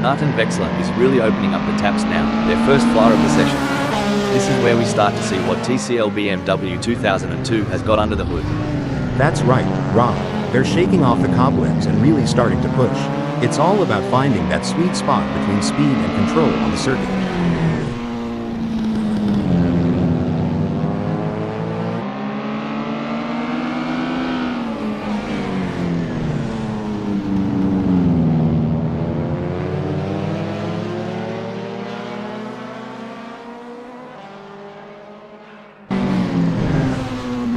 Martin Wexler is really opening up the taps now, their first flyer of the session. This is where we start to see what TCL BMW 2002 has got under the hood. That's right, Rob. They're shaking off the cobwebs and really starting to push. It's all about finding that sweet spot between speed and control on the circuit.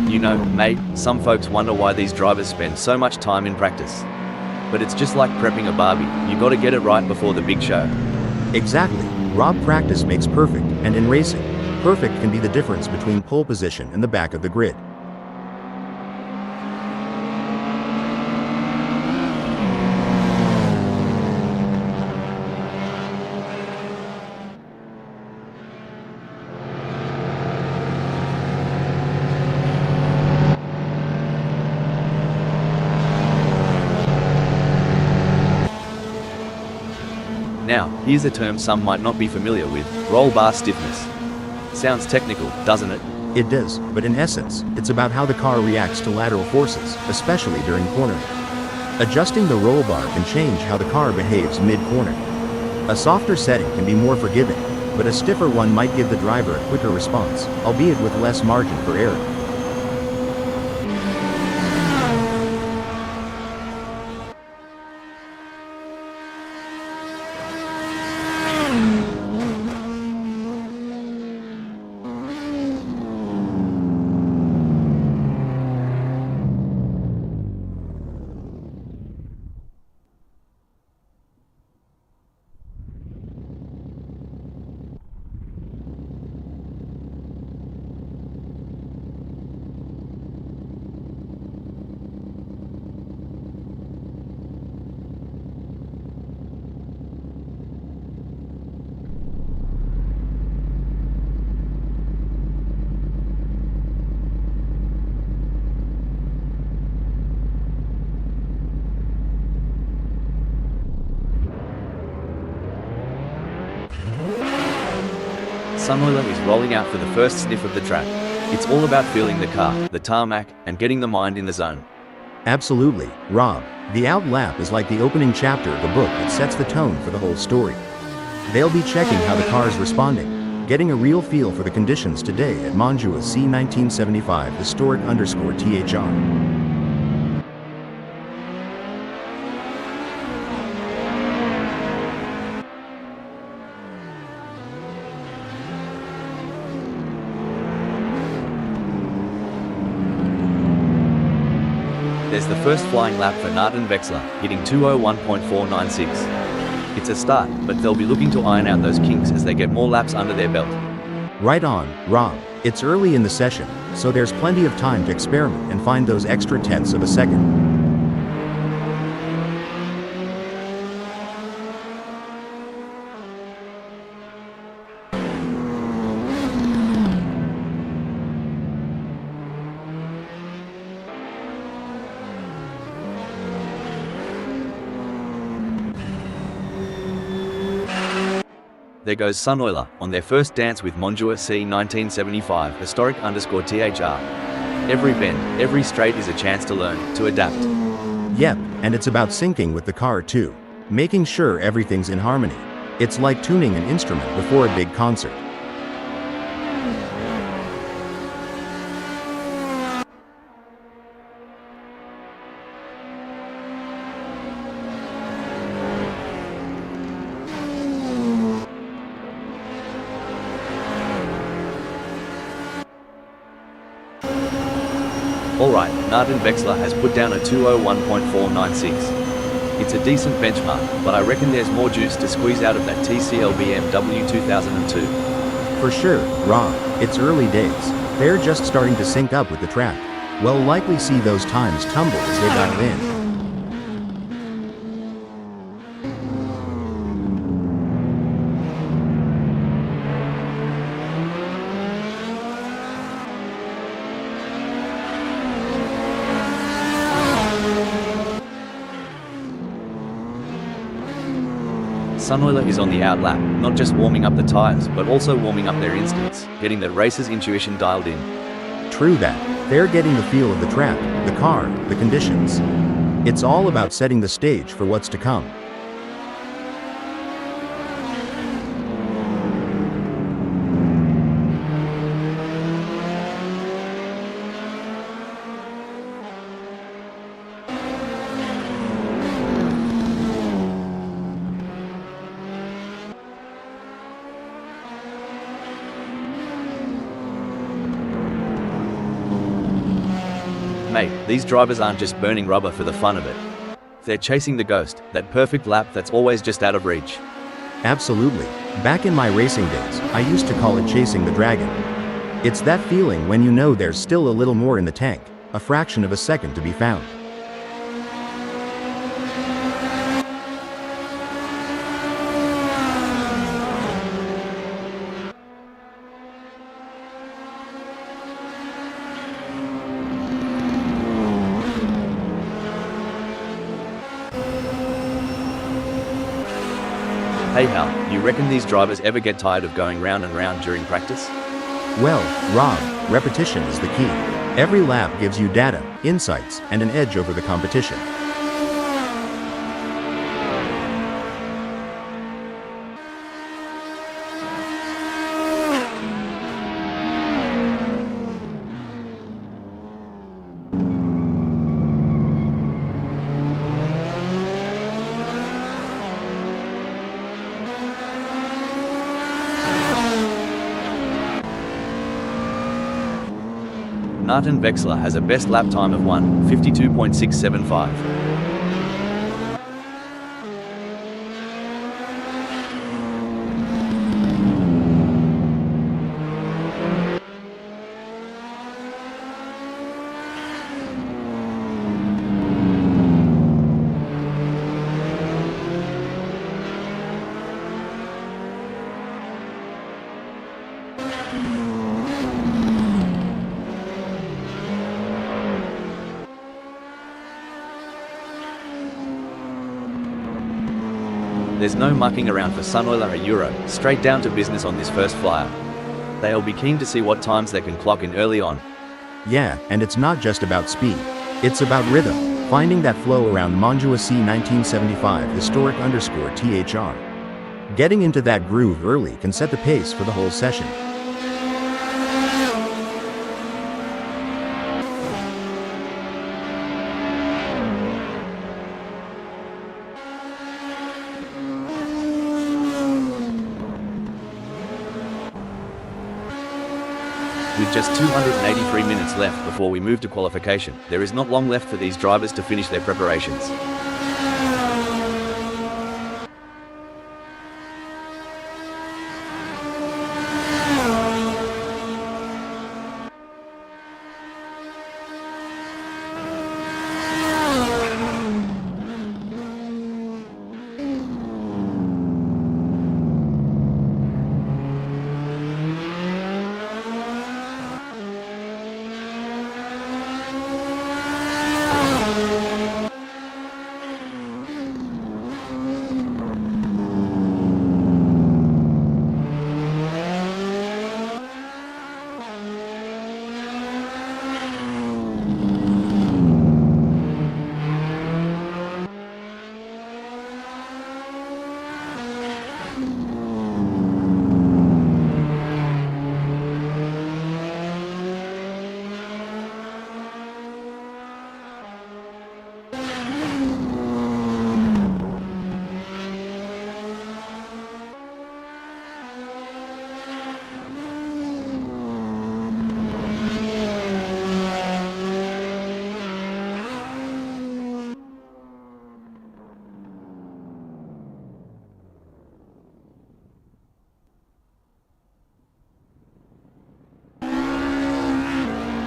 You know, mate, some folks wonder why these drivers spend so much time in practice. But it's just like prepping a Barbie, you gotta get it right before the big show. Exactly. Rob, practice makes perfect, and in racing, perfect can be the difference between pole position and the back of the grid. Now, here's a term some might not be familiar with: roll bar stiffness. Sounds technical, doesn't it? It does, but in essence, it's about how the car reacts to lateral forces, especially during cornering. Adjusting the roll bar can change how the car behaves mid-corner. A softer setting can be more forgiving, but a stiffer one might give the driver a quicker response, albeit with less margin for error. Sunwheeler is rolling out for the first sniff of the track. It's all about feeling the car, the tarmac, and getting the mind in the zone. Absolutely, Rob. The out lap is like the opening chapter of a book that sets the tone for the whole story. They'll be checking how the car's responding, getting a real feel for the conditions today at Montjuïc C1975 historic_THR. There's the first flying lap for Martin Wexler, hitting 201.496. It's a start, but they'll be looking to iron out those kinks as they get more laps under their belt. Right on, Rob. It's early in the session, so there's plenty of time to experiment and find those extra tenths of a second. There goes Sunwheeler on their first dance with Montjuïc C1975 historic_THR. Every bend, every straight is a chance to learn, to adapt. Yep, and it's about syncing with the car too. Making sure everything's in harmony. It's like tuning an instrument before a big concert. Alright, Martin Wexler has put down a 201.496. It's a decent benchmark, but I reckon there's more juice to squeeze out of that TCL BMW 2002. For sure, Rob. It's early days. They're just starting to sync up with the track. We'll likely see those times tumble as they dial in. Sunweiler is on the outlap, not just warming up the tires, but also warming up their instincts, getting the racer's intuition dialed in. True that. They're getting the feel of the track, the car, the conditions. It's all about setting the stage for what's to come. Mate, these drivers aren't just burning rubber for the fun of it. They're chasing the ghost, that perfect lap that's always just out of reach. Absolutely. Back in my racing days, I used to call it chasing the dragon. It's that feeling when you know there's still a little more in the tank, a fraction of a second to be found. Hey Hal, you reckon these drivers ever get tired of going round and round during practice? Well, Rob, repetition is the key. Every lap gives you data, insights, and an edge over the competition. Martin Vexler has a best lap time of 1:52.675. There's no mucking around for Sunweiler or Euro, straight down to business on this first flyer. They'll be keen to see what times they can clock in early on. Yeah, and it's not just about speed. It's about rhythm, finding that flow around Montjuïc 1975 historic _THR. Getting into that groove early can set the pace for the whole session. With just 283 minutes left before we move to qualification, there is not long left for these drivers to finish their preparations.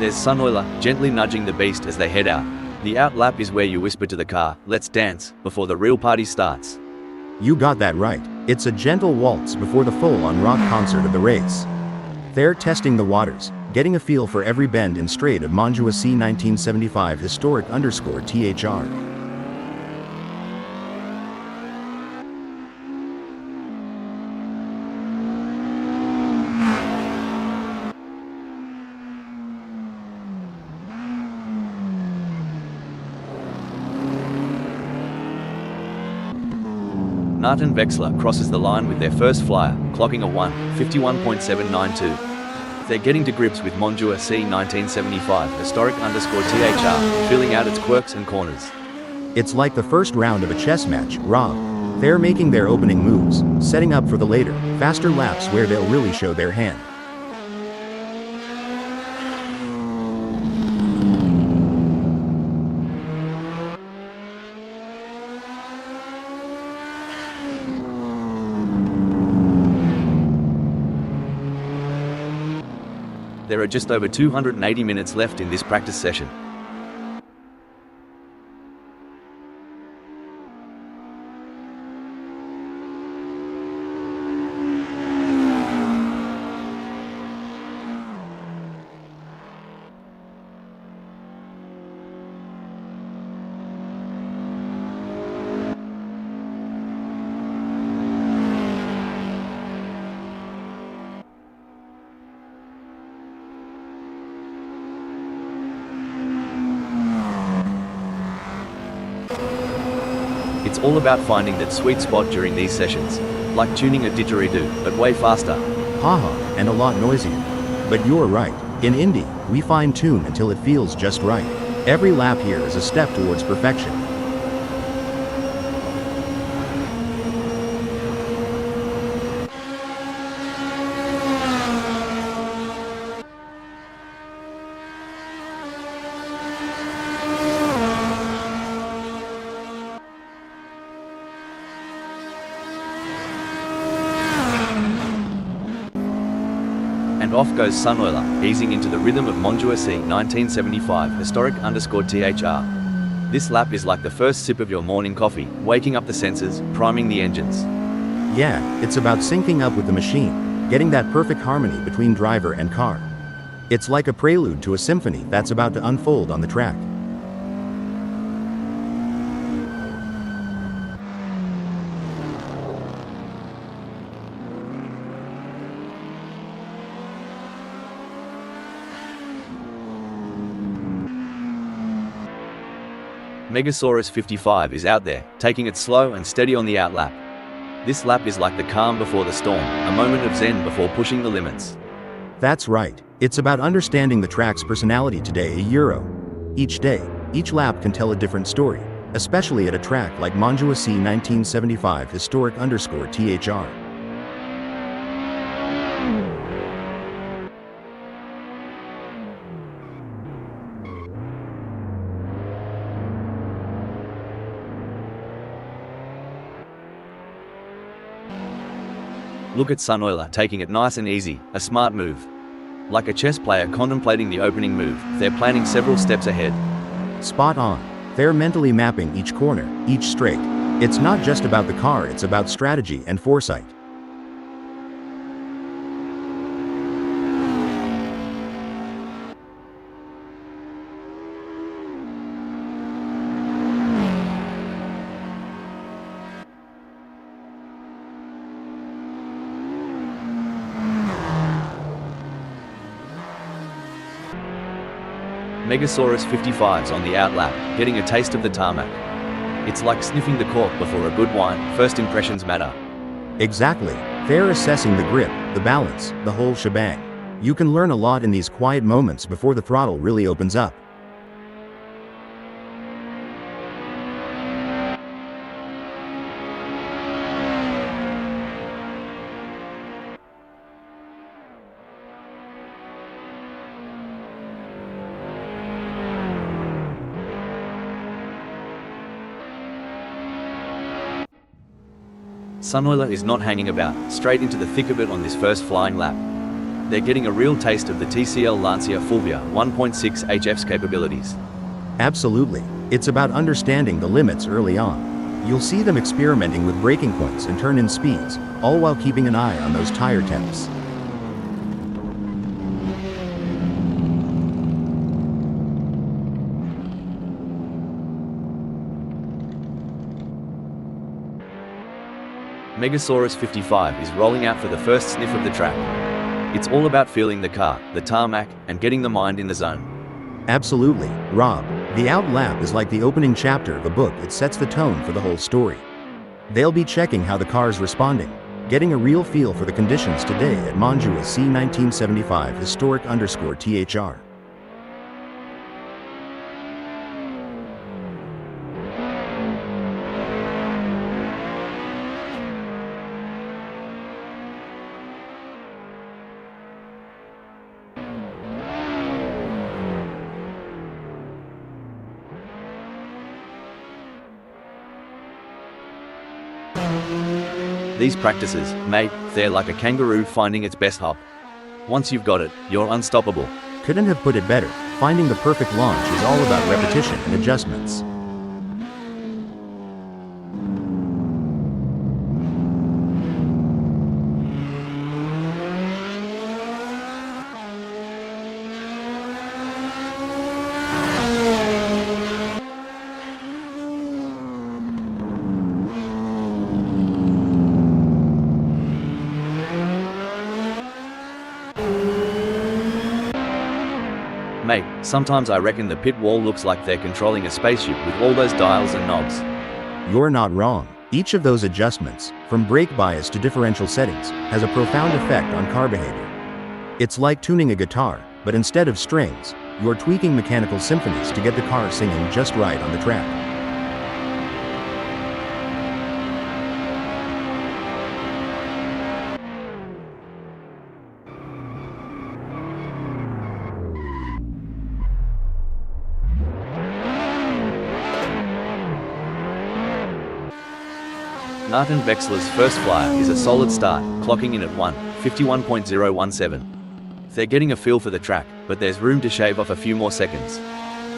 There's Sunweiler, gently nudging the beast as they head out. The out lap is where you whisper to the car, "Let's dance," before the real party starts. You got that right. It's a gentle waltz before the full-on rock concert of the race. They're testing the waters, getting a feel for every bend and straight of Montjuïc 1975 historic _THR. Nathan Vexler crosses the line with their first flyer, clocking a 1:51.792. They're getting to grips with Montjuïc 1975 historic_THR, filling out its quirks and corners. It's like the first round of a chess match, Rob. They're making their opening moves, setting up for the later, faster laps where they'll really show their hand. There are just over 280 minutes left in this practice session. It's all about finding that sweet spot during these sessions, like tuning a didgeridoo, but way faster. Haha, and a lot noisier. But you're right, in Indy, we fine-tune until it feels just right. Every lap here is a step towards perfection. And off goes Sunoiler, easing into the rhythm of Montjuïc 1975 historic_THR. This lap is like the first sip of your morning coffee, waking up the senses, priming the engines. Yeah, it's about syncing up with the machine, getting that perfect harmony between driver and car. It's like a prelude to a symphony that's about to unfold on the track. Megasaurus 55 is out there, taking it slow and steady on the outlap. This lap is like the calm before the storm, a moment of zen before pushing the limits. That's right, it's about understanding the track's personality today, a Euro. Each day, each lap can tell a different story, especially at a track like Montjuïc 1975 historic_THR. Look at Sunoiler taking it nice and easy, a smart move. Like a chess player contemplating the opening move, they're planning several steps ahead. Spot on. They're mentally mapping each corner, each straight. It's not just about the car, it's about strategy and foresight. Megasaurus 55's on the outlap, getting a taste of the tarmac. It's like sniffing the cork before a good wine, first impressions matter. Exactly. They're assessing the grip, the balance, the whole shebang. You can learn a lot in these quiet moments before the throttle really opens up. Sunoiler is not hanging about, straight into the thick of it on this first flying lap. They're getting a real taste of the TCL Lancia Fulvia 1.6 HF's capabilities. Absolutely. It's about understanding the limits early on. You'll see them experimenting with braking points and turn-in speeds, all while keeping an eye on those tire temps. Megasaurus 55 is rolling out for the first sniff of the track. It's all about feeling the car, the tarmac, and getting the mind in the zone. Absolutely, Rob. The out lap is like the opening chapter of a book. It sets the tone for the whole story. They'll be checking how the car's responding, getting a real feel for the conditions today at Montjuïc C 1975 historic_THR. These practices, mate, they're like a kangaroo finding its best hop. Once you've got it, you're unstoppable. Couldn't have put it better. Finding the perfect launch is all about repetition and adjustments. Mate, sometimes I reckon the pit wall looks like they're controlling a spaceship with all those dials and knobs. You're not wrong. Each of those adjustments, from brake bias to differential settings, has a profound effect on car behavior. It's like tuning a guitar, but instead of strings, you're tweaking mechanical symphonies to get the car singing just right on the track. Martin Wexler's first flyer is a solid start, clocking in at 1:51.017. They're getting a feel for the track, but there's room to shave off a few more seconds.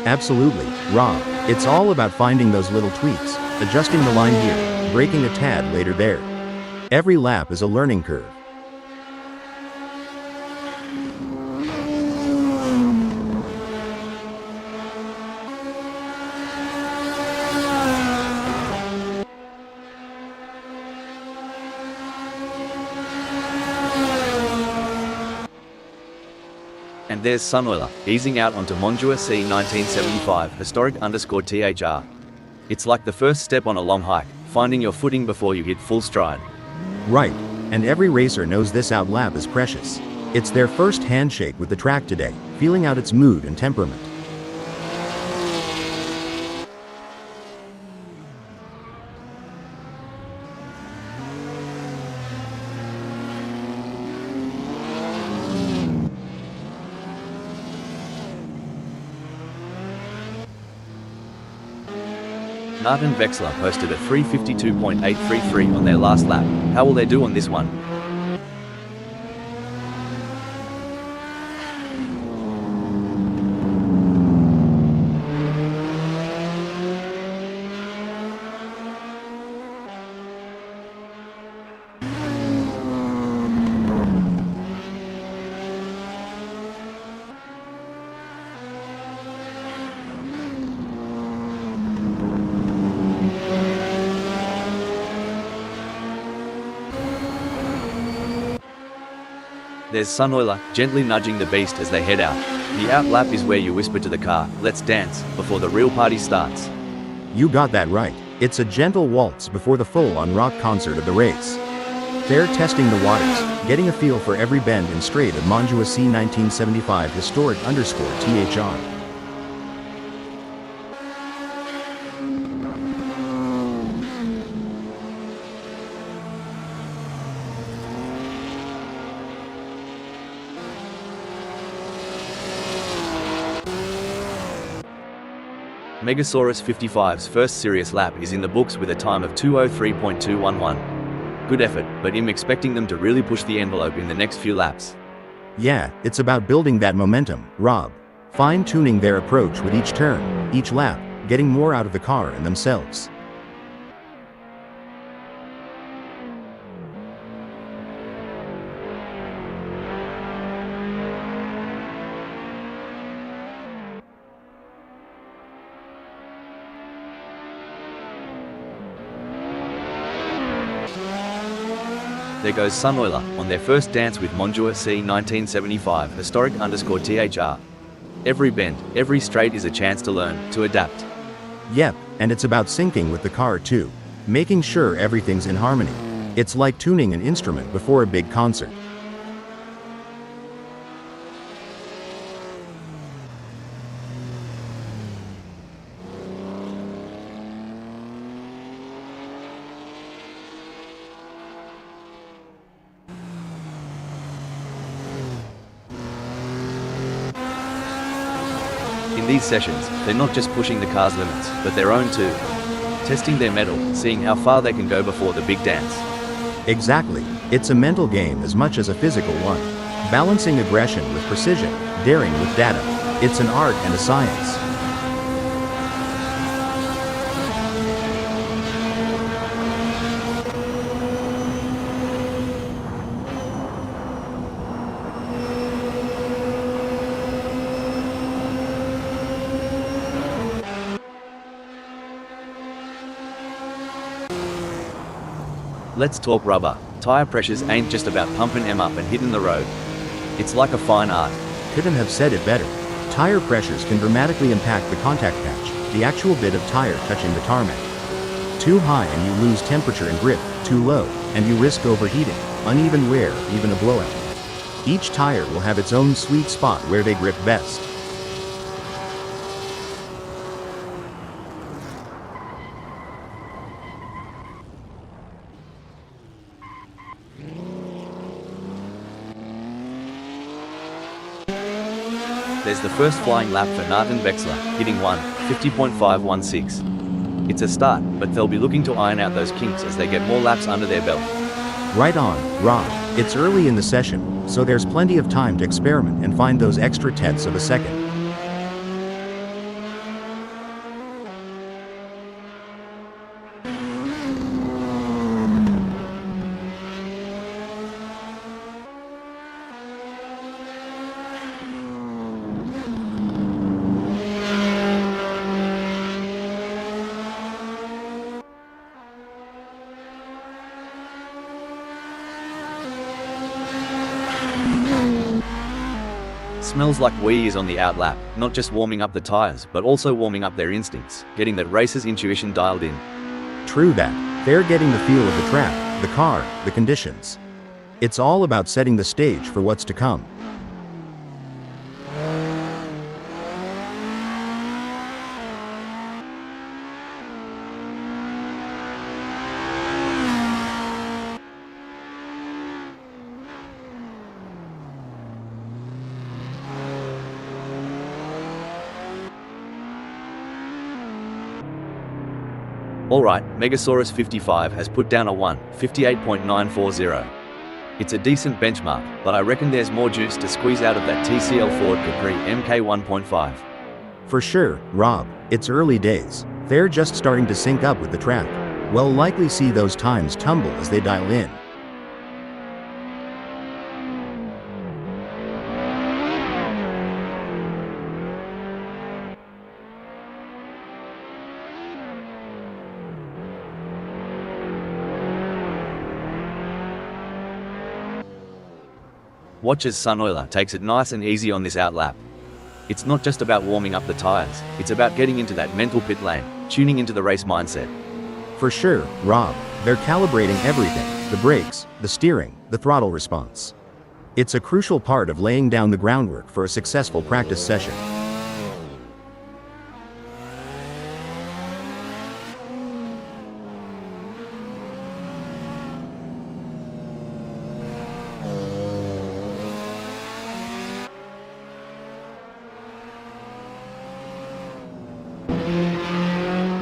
Absolutely, Rob. It's all about finding those little tweaks, adjusting the line here, braking a tad later there. Every lap is a learning curve. And there's Sunoiler, easing out onto Montjuïc C 1975 historic_THR. It's like the first step on a long hike, finding your footing before you hit full stride. Right, and every racer knows this out lap is precious. It's their first handshake with the track today, feeling out its mood and temperament. Martin Wexler posted a 3:52.833 on their last lap. How will they do on this one? There's Sunoiler, gently nudging the beast as they head out. The out lap is where you whisper to the car, "Let's dance," before the real party starts. You got that right. It's a gentle waltz before the full-on rock concert of the race. They're testing the waters, getting a feel for every bend and straight of Montjuïc C 1975 historic_THR. Megasaurus 55's first serious lap is in the books with a time of 2:03.211. Good effort, but I'm expecting them to really push the envelope in the next few laps. Yeah, it's about building that momentum, Rob. Fine-tuning their approach with each turn, each lap, getting more out of the car and themselves. There goes Sunoiler on their first dance with Montjuïc C 1975 historic_THR. Every bend, every straight is a chance to learn, to adapt. Yep, and it's about syncing with the car too. making sure everything's in harmony. It's like tuning an instrument before a big concert. In these sessions, they're not just pushing the car's limits, but their own too. Testing their mettle, seeing how far they can go before the big dance. Exactly. It's a mental game as much as a physical one. Balancing aggression with precision, daring with data. It's an art and a science. Let's talk rubber. Tire pressures ain't just about pumping them up and hitting the road. It's like a fine art. Couldn't have said it better. Tire pressures can dramatically impact the contact patch, the actual bit of tire touching the tarmac. Too high and you lose temperature and grip, too low, and you risk overheating, uneven wear, even a blowout. Each tire will have its own sweet spot where they grip best. There's the first flying lap for Nathan Bexler, hitting 1:50.516. It's a start, but they'll be looking to iron out those kinks as they get more laps under their belt. Right on, Rob. It's early in the session, so there's plenty of time to experiment and find those extra tenths of a second. Smells like Wee is on the outlap, not just warming up the tires, but also warming up their instincts, getting that racer's intuition dialed in. True that. They're getting the feel of the track, the car, the conditions. It's all about setting the stage for what's to come. Alright, Megasaurus 55 has put down a 1:58.940. It's a decent benchmark, but I reckon there's more juice to squeeze out of that TCL Ford Capri MK 1.5. For sure, Rob. It's early days. They're just starting to sync up with the track. We'll likely see those times tumble as they dial in. Watch as Sunoiler takes it nice and easy on this outlap. It's not just about warming up the tires, it's about getting into that mental pit lane, tuning into the race mindset. For sure, Rob. They're calibrating everything: the brakes, the steering, the throttle response. It's a crucial part of laying down the groundwork for a successful practice session.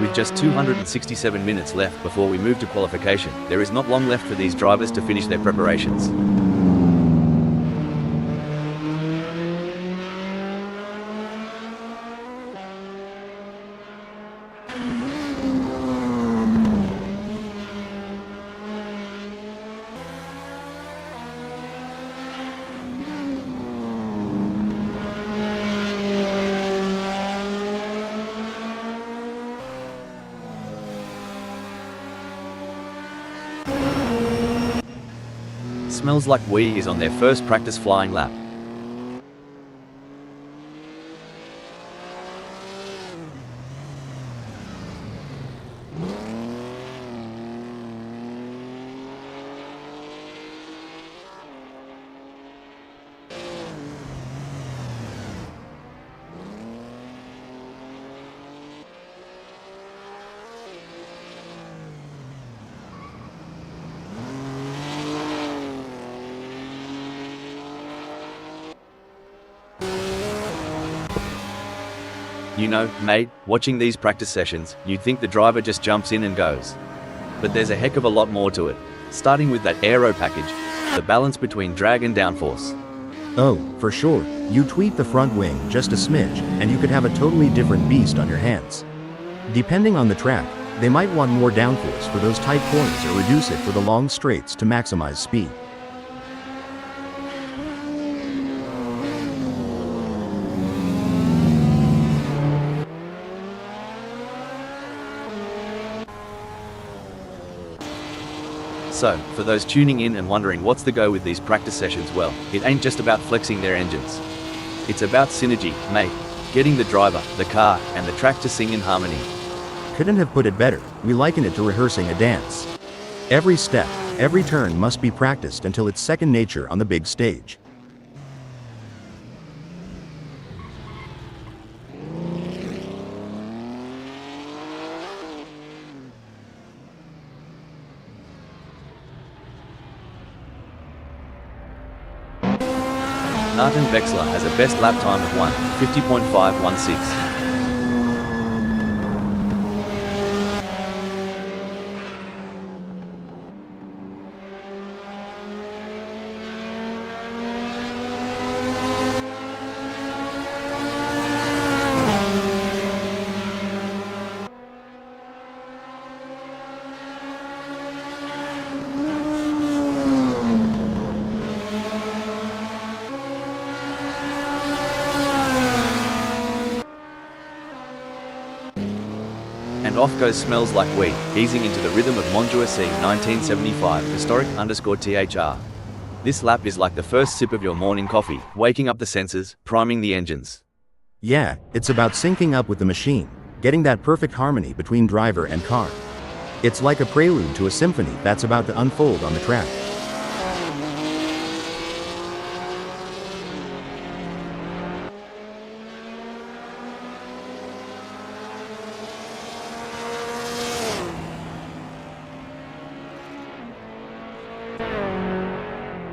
With just 267 minutes left before we move to qualification, there is not long left for these drivers to finish their preparations. Smells like Wee is on their first practice flying lap. You know, mate, watching these practice sessions, you'd think the driver just jumps in and goes. But there's a heck of a lot more to it. Starting with that aero package, the balance between drag and downforce. Oh, for sure, you tweak the front wing just a smidge, and you could have a totally different beast on your hands. Depending on the track, they might want more downforce for those tight corners or reduce it for the long straights to maximize speed. So, for those tuning in and wondering what's the go with these practice sessions, well, it ain't just about flexing their engines. It's about synergy, mate. Getting the driver, the car, and the track to sing in harmony. Couldn't have put it better. We liken it to rehearsing a dance. Every step, every turn must be practiced until it's second nature on the big stage. Nathan Vexler has a best lap time of 1:50.516. And off goes Smells Like Weed, easing into the rhythm of Montjuïc 1975 *THR. This lap is like the first sip of your morning coffee, waking up the senses, priming the engines. Yeah, it's about syncing up with the machine, getting that perfect harmony between driver and car. It's like a prelude to a symphony that's about to unfold on the track.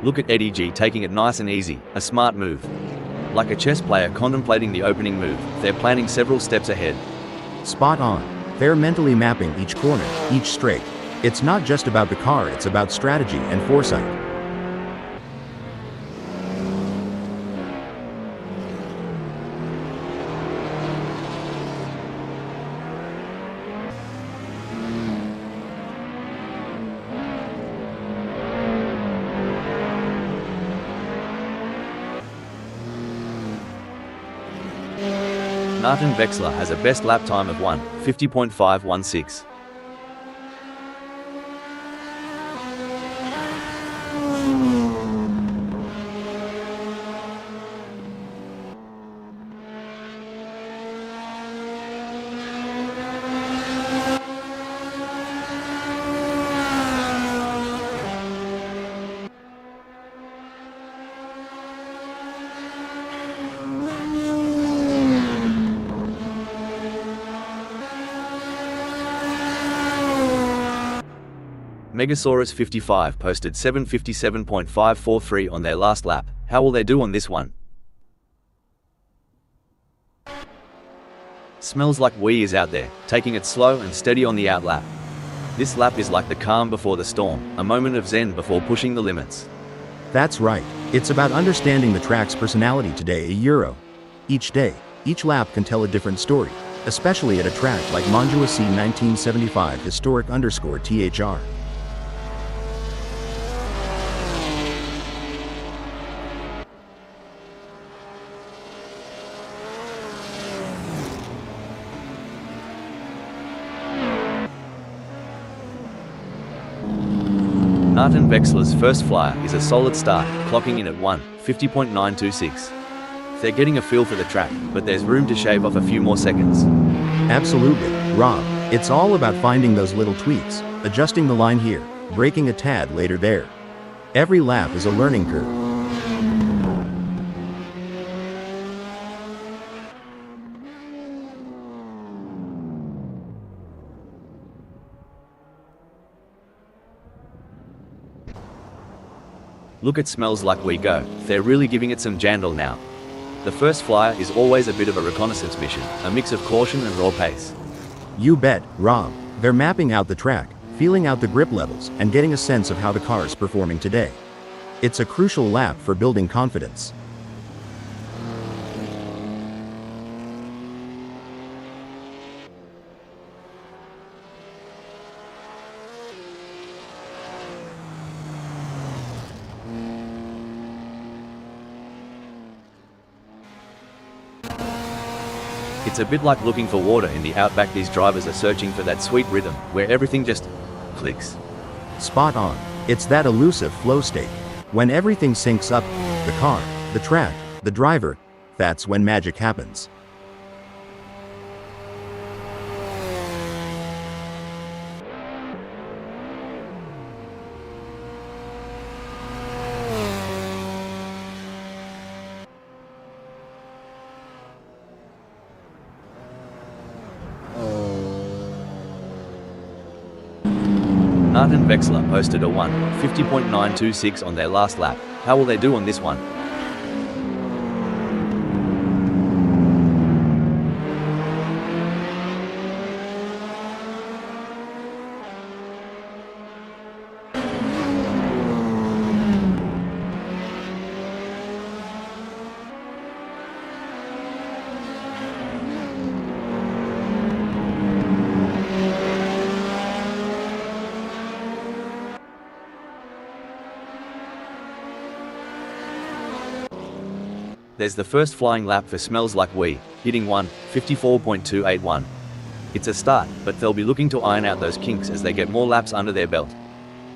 Look at Eddie G taking it nice and easy, a smart move. Like a chess player contemplating the opening move, they're planning several steps ahead. Spot on. They're mentally mapping each corner, each straight. It's not just about the car, it's about strategy and foresight. Nathan Vexler has a best lap time of 1:50.516. Megasaurus 55 posted 7:57.543 on their last lap. How will they do on this one? Smells Like Wee is out there, taking it slow and steady on the outlap. This lap is like the calm before the storm, a moment of zen before pushing the limits. That's right. It's about understanding the track's personality today a Euro. Each day, each lap can tell a different story, especially at a track like Montjuïc 1975 *THR. Nathan Vexler's first flyer is a solid start, clocking in at 1:50.926. They're getting a feel for the track, but there's room to shave off a few more seconds. Absolutely, Rob. It's all about finding those little tweaks, adjusting the line here, braking a tad later there. Every lap is a learning curve. Look at Smells Like We Go, they're really giving it some jandle now. The first flyer is always a bit of a reconnaissance mission, a mix of caution and raw pace. You bet, Rob. They're mapping out the track, feeling out the grip levels, and getting a sense of how the car's performing today. It's a crucial lap for building confidence. It's a bit like looking for water in the outback. These drivers are searching for that sweet rhythm, where everything just clicks. Spot on. It's that elusive flow state. When everything syncs up, the car, the track, the driver, that's when magic happens. Nart and Vexler posted a 1:50.926 on their last lap. How will they do on this one? There's the first flying lap for Smells Like We, hitting 1:54.281. It's a start, but they'll be looking to iron out those kinks as they get more laps under their belt.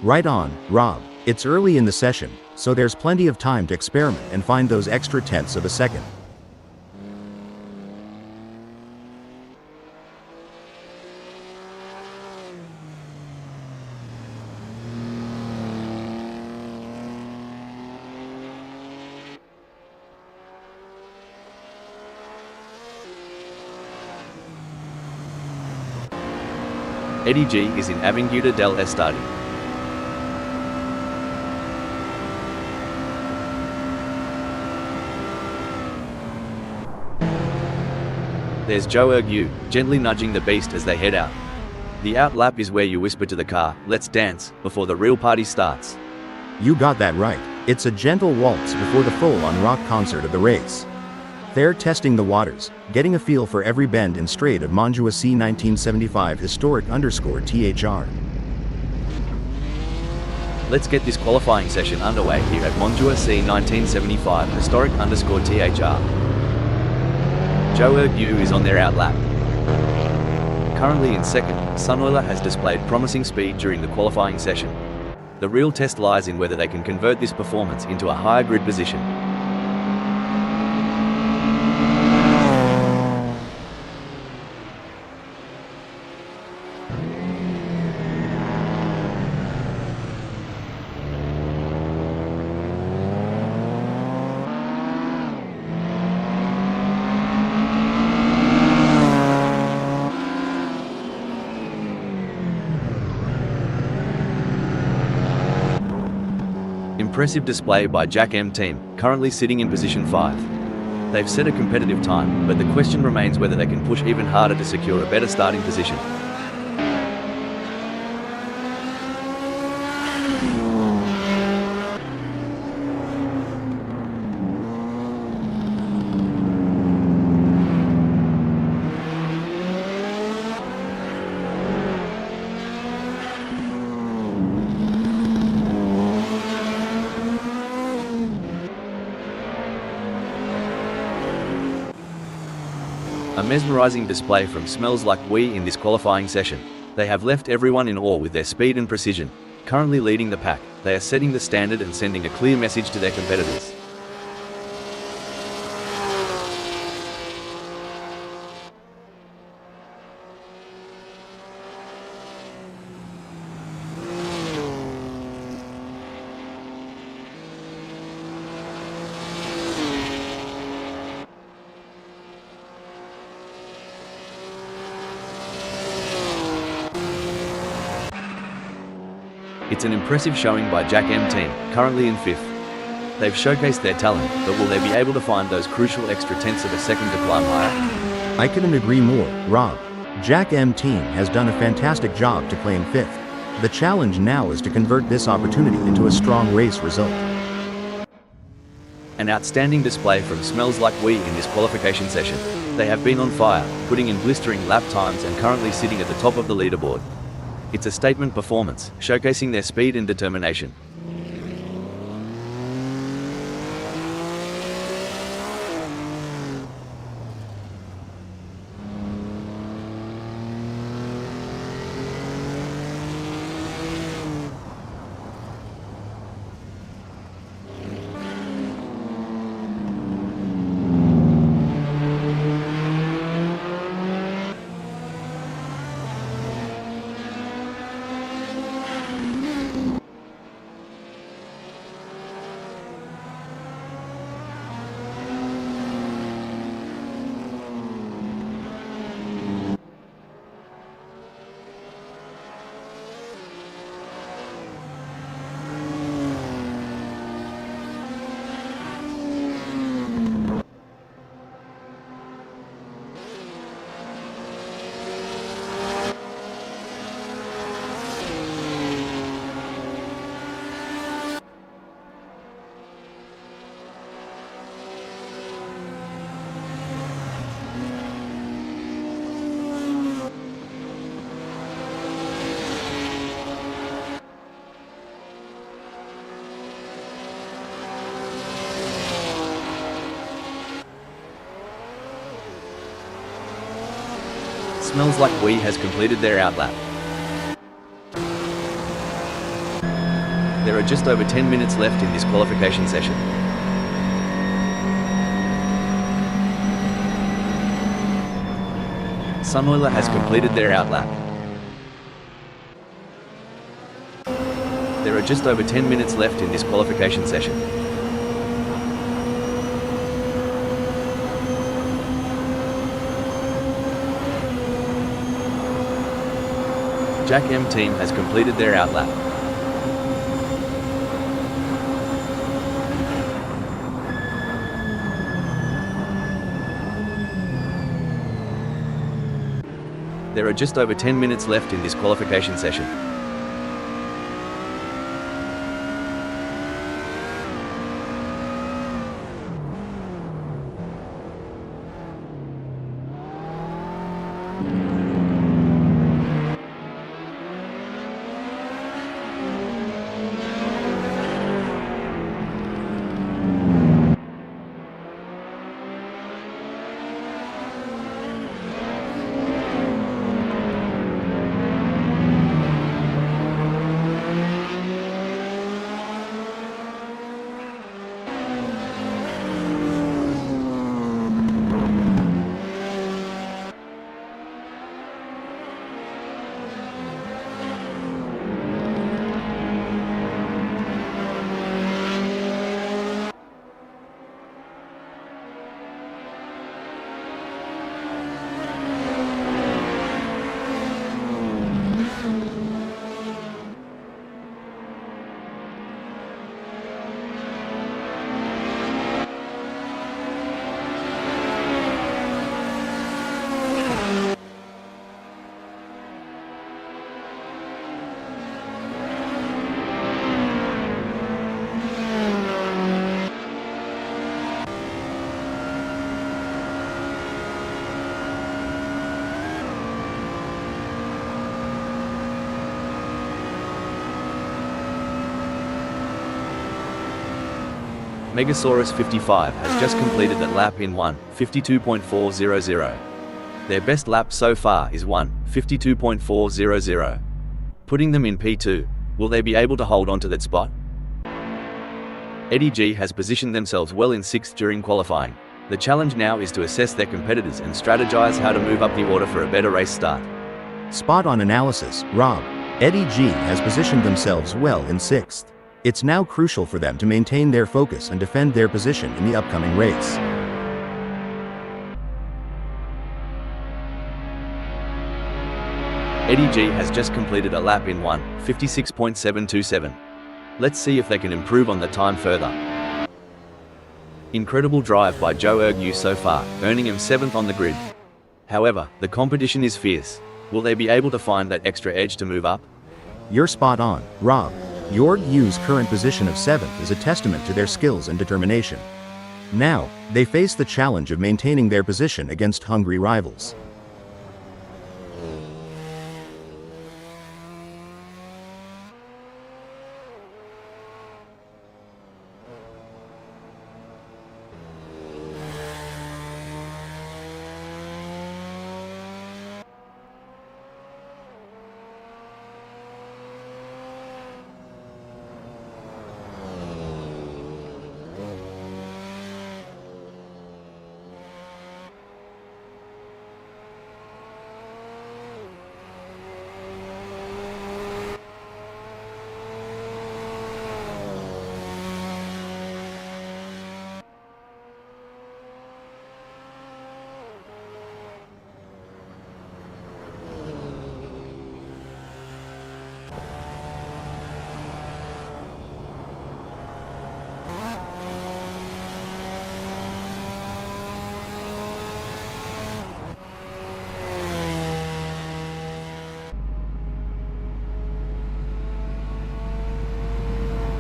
Right on, Rob. It's early in the session, so there's plenty of time to experiment and find those extra tenths of a second. Eddie G is in Avinguda del Estadio. There's Joe Ergu, gently nudging the beast as they head out. The out lap is where you whisper to the car, "Let's dance," before the real party starts. You got that right. It's a gentle waltz before the full-on rock concert of the race. They're testing the waters, getting a feel for every bend and straight of Montjuïc 1975 historic_THR. Let's get this qualifying session underway here at Montjuïc 1975 historic_THR. Joe Ergu is on their out lap. Currently in second, Sunoiler has displayed promising speed during the qualifying session. The real test lies in whether they can convert this performance into a higher grid position. Impressive display by Jack M team, currently sitting in position 5. They've set a competitive time, but the question remains whether they can push even harder to secure a better starting position. A mesmerizing display from Smells Like We in this qualifying session. They have left everyone in awe with their speed and precision. Currently leading the pack, they are setting the standard and sending a clear message to their competitors. It's an impressive showing by Jack M team, currently in 5th. They've showcased their talent, but will they be able to find those crucial extra tenths of a second to climb higher? I couldn't agree more, Rob. Jack M team has done a fantastic job to claim 5th. The challenge now is to convert this opportunity into a strong race result. An outstanding display from Smells Like We in this qualification session. They have been on fire, putting in blistering lap times and currently sitting at the top of the leaderboard. It's a statement performance, showcasing their speed and determination. Smells Like We has completed their outlap. There are just over 10 minutes left in this qualification session. Sunoiler has completed their outlap. There are just over 10 minutes left in this qualification session. Jack M team has completed their outlap. There are just over 10 minutes left in this qualification session. Megasaurus 55 has just completed that lap in 1:52.400. Their best lap so far is 1:52.400. Putting them in P2, will they be able to hold on to that spot? Eddie G has positioned themselves well in 6th during qualifying. The challenge now is to assess their competitors and strategize how to move up the order for a better race start. Spot on analysis, Rob. Eddie G has positioned themselves well in 6th. It's now crucial for them to maintain their focus and defend their position in the upcoming race. Eddie G has just completed a lap in 1:56.727. Let's see if they can improve on the time further. Incredible drive by Joe Ergnew so far, earning him 7th on the grid. However, the competition is fierce. Will they be able to find that extra edge to move up? You're spot on, Rob. Ergnew's current position of 7th is a testament to their skills and determination. Now, they face the challenge of maintaining their position against hungry rivals.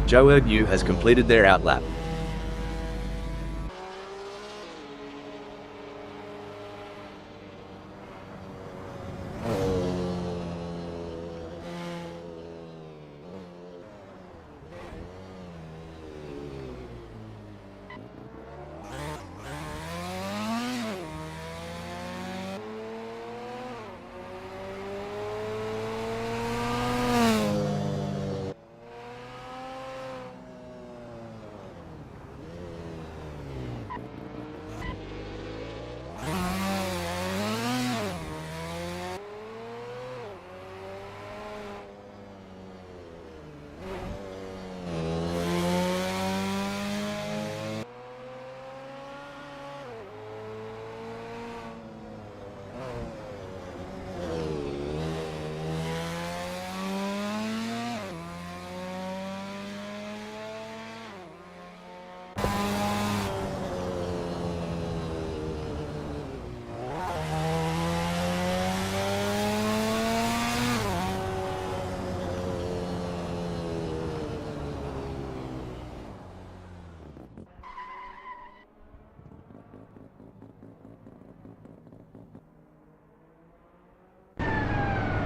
Joe Ergnew has completed their outlap.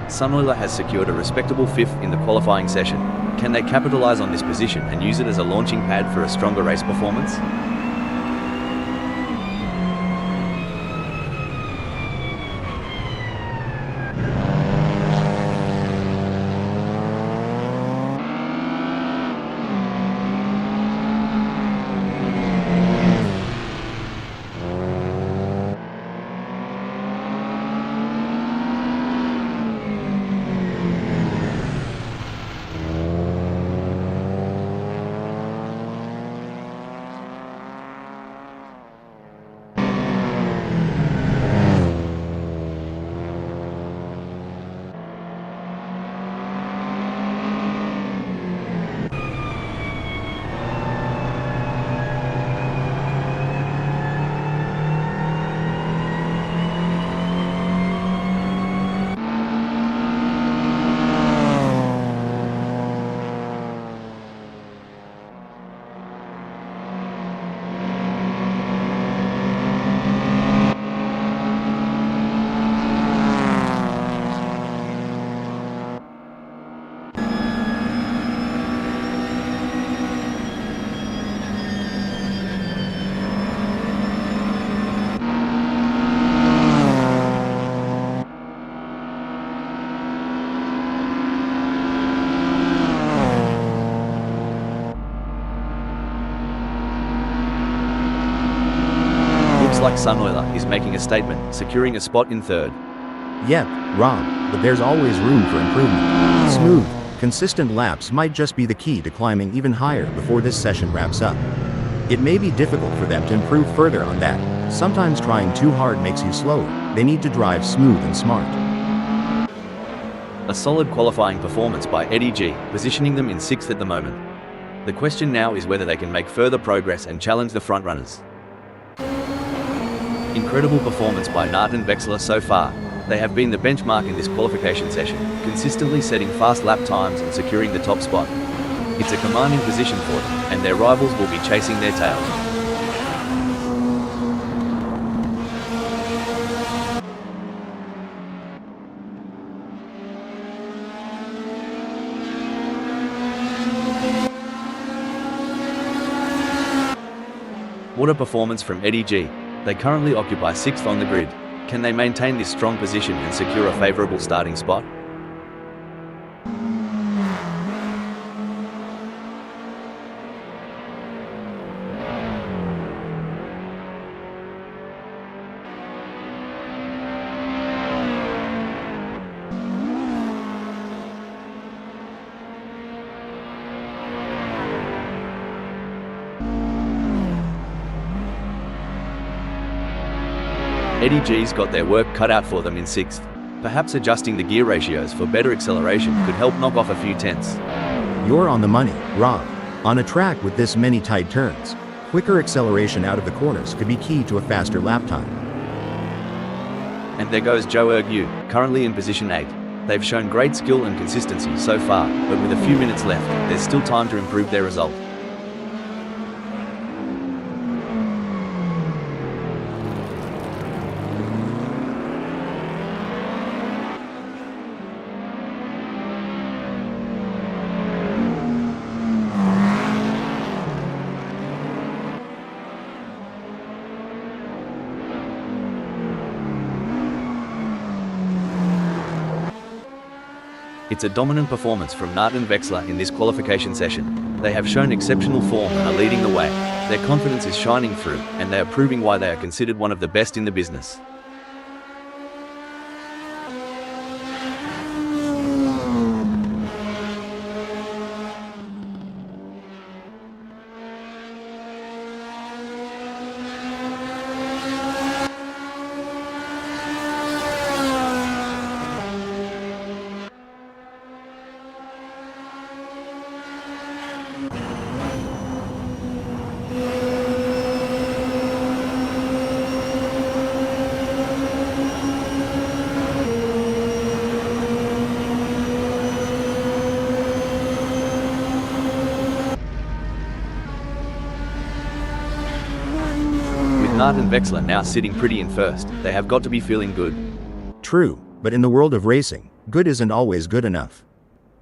Sunoiler has secured a respectable 5th in the qualifying session. Can they capitalise on this position and use it as a launching pad for a stronger race performance? Like Sunoiler is making a statement, securing a spot in 3rd. Yep, Rob, but there's always room for improvement. Smooth, consistent laps might just be the key to climbing even higher before this session wraps up. It may be difficult for them to improve further on that. Sometimes trying too hard makes you slower. They need to drive smooth and smart. A solid qualifying performance by Eddie G, positioning them in 6th at the moment. The question now is whether they can make further progress and challenge the frontrunners. Incredible performance by Nart and Vexler so far. They have been the benchmark in this qualification session, consistently setting fast lap times and securing the top spot. It's a commanding position for them, and their rivals will be chasing their tails. What a performance from Eddie G. They currently occupy 6th on the grid. Can they maintain this strong position and secure a favourable starting spot? Eddie G's got their work cut out for them in 6th. Perhaps adjusting the gear ratios for better acceleration could help knock off a few tenths. You're on the money, Rob. On a track with this many tight turns, quicker acceleration out of the corners could be key to a faster lap time. And there goes Joe Ergu, currently in position 8. They've shown great skill and consistency so far, but with a few minutes left, there's still time to improve their result. It's a dominant performance from Nart and Vexler in this qualification session. They have shown exceptional form and are leading the way. Their confidence is shining through, and they are proving why they are considered one of the best in the business. Nart and Vexler now sitting pretty in 1st, they have got to be feeling good. True, but in the world of racing, good isn't always good enough.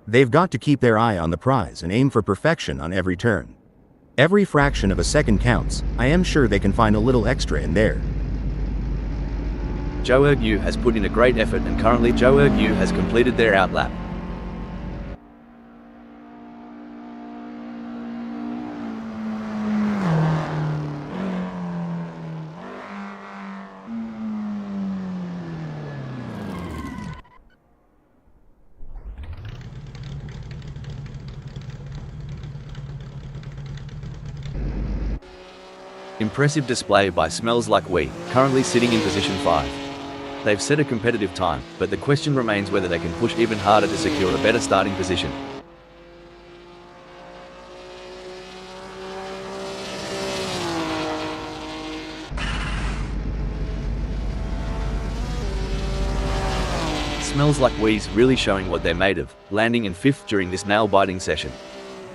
They've got to keep their eye on the prize and aim for perfection on every turn. Every fraction of a second counts. I am sure they can find a little extra in there. Joe Ergu has put in a great effort, and currently Joe Ergu has completed their outlap. Impressive display by Smells Like We, currently sitting in position 5. They've set a competitive time, but the question remains whether they can push even harder to secure a better starting position. Smells Like We's really showing what they're made of, landing in 5th during this nail-biting session.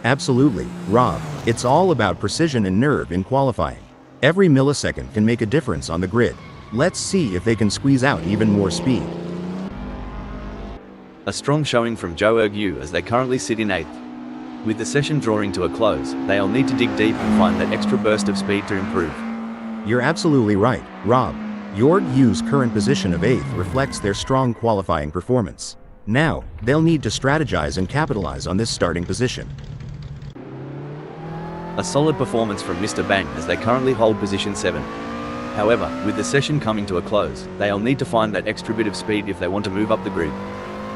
Absolutely, Rob. It's all about precision and nerve in qualifying. Every millisecond can make a difference on the grid. Let's see if they can squeeze out even more speed. A strong showing from Joe Ergu as they currently sit in 8th. With the session drawing to a close, they'll need to dig deep and find that extra burst of speed to improve. You're absolutely right, Rob. Ergu's current position of 8th reflects their strong qualifying performance. Now, they'll need to strategize and capitalize on this starting position. A solid performance from Mr. Bang as they currently hold position 7. However, with the session coming to a close, they'll need to find that extra bit of speed if they want to move up the grid.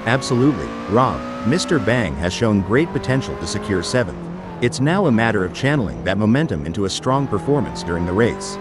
Absolutely, Rob. Mr. Bang has shown great potential to secure 7th. It's now a matter of channeling that momentum into a strong performance during the race.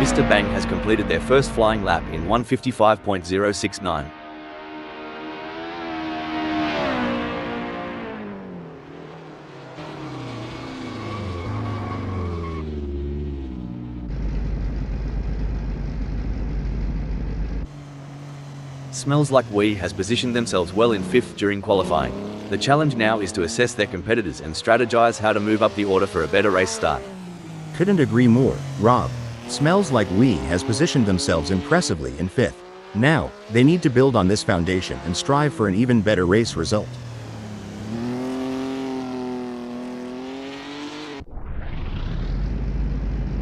Mr. Bang has completed their first flying lap in 1:55.069. Smells Like We has positioned themselves well in 5th during qualifying. The challenge now is to assess their competitors and strategize how to move up the order for a better race start. Couldn't agree more, Rob. Smells Like We has positioned themselves impressively in 5th. Now, they need to build on this foundation and strive for an even better race result.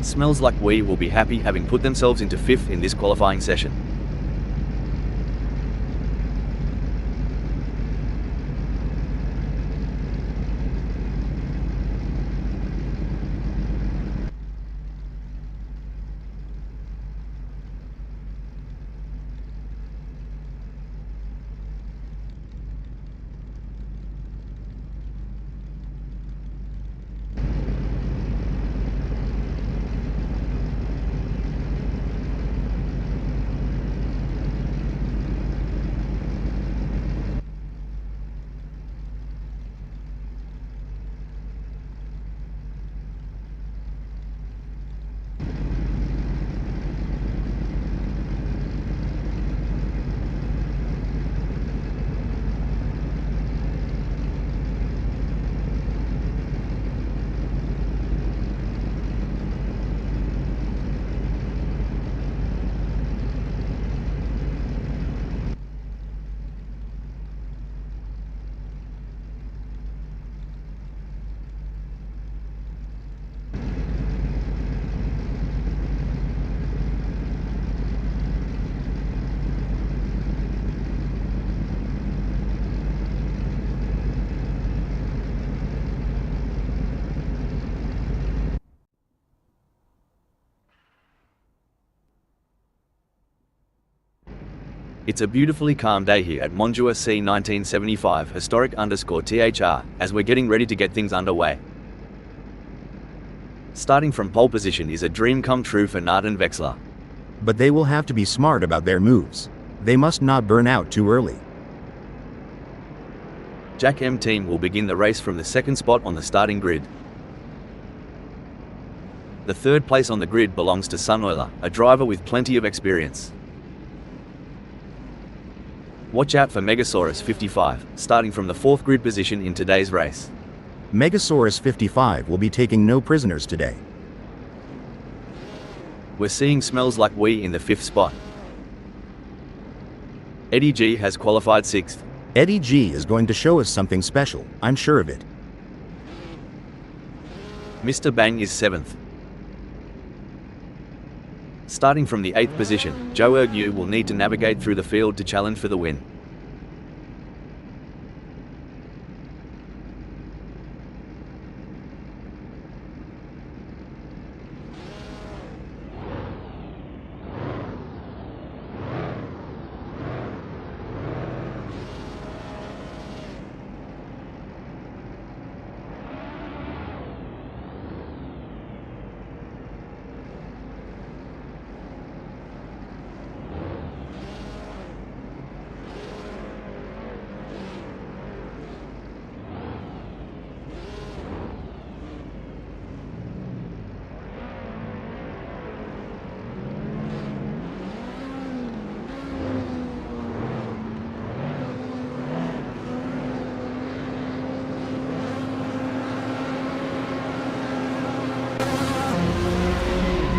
Smells Like We will be happy having put themselves into 5th in this qualifying session. It's a beautifully calm day here at Montjuïc 1975 historic_THR as we're getting ready to get things underway. Starting from pole position is a dream come true for Nart and Vexler. But they will have to be smart about their moves. They must not burn out too early. Jack M team will begin the race from the 2nd spot on the starting grid. The 3rd place on the grid belongs to Sunoiler, a driver with plenty of experience. Watch out for Megasaurus 55, starting from the 4th grid position in today's race. Megasaurus 55 will be taking no prisoners today. We're seeing Smells Like We in the 5th spot. Eddie G has qualified 6th. Eddie G is going to show us something special, I'm sure of it. Mr. Bang is 7th. Starting from the 8th position, Joe Ergu will need to navigate through the field to challenge for the win.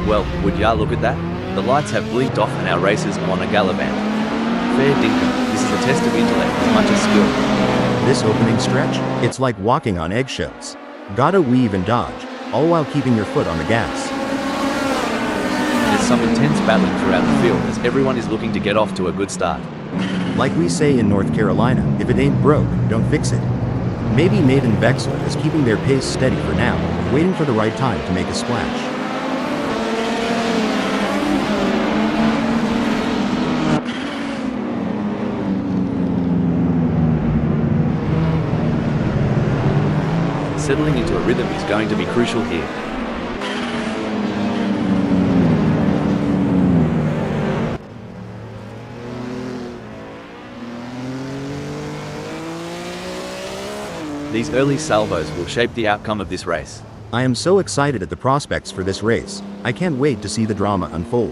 Well, would ya look at that? The lights have blinked off and our racers are on a gallivant. Fair dinkum, this is a test of intellect as much as skill. This opening stretch, it's like walking on eggshells. Gotta weave and dodge, all while keeping your foot on the gas. There's some intense battling throughout the field as everyone is looking to get off to a good start. Like we say in North Carolina, if it ain't broke, don't fix it. Maybe Nate and Vexler is keeping their pace steady for now, waiting for the right time to make a splash. Settling into a rhythm is going to be crucial here. These early salvos will shape the outcome of this race. I am so excited at the prospects for this race. I can't wait to see the drama unfold.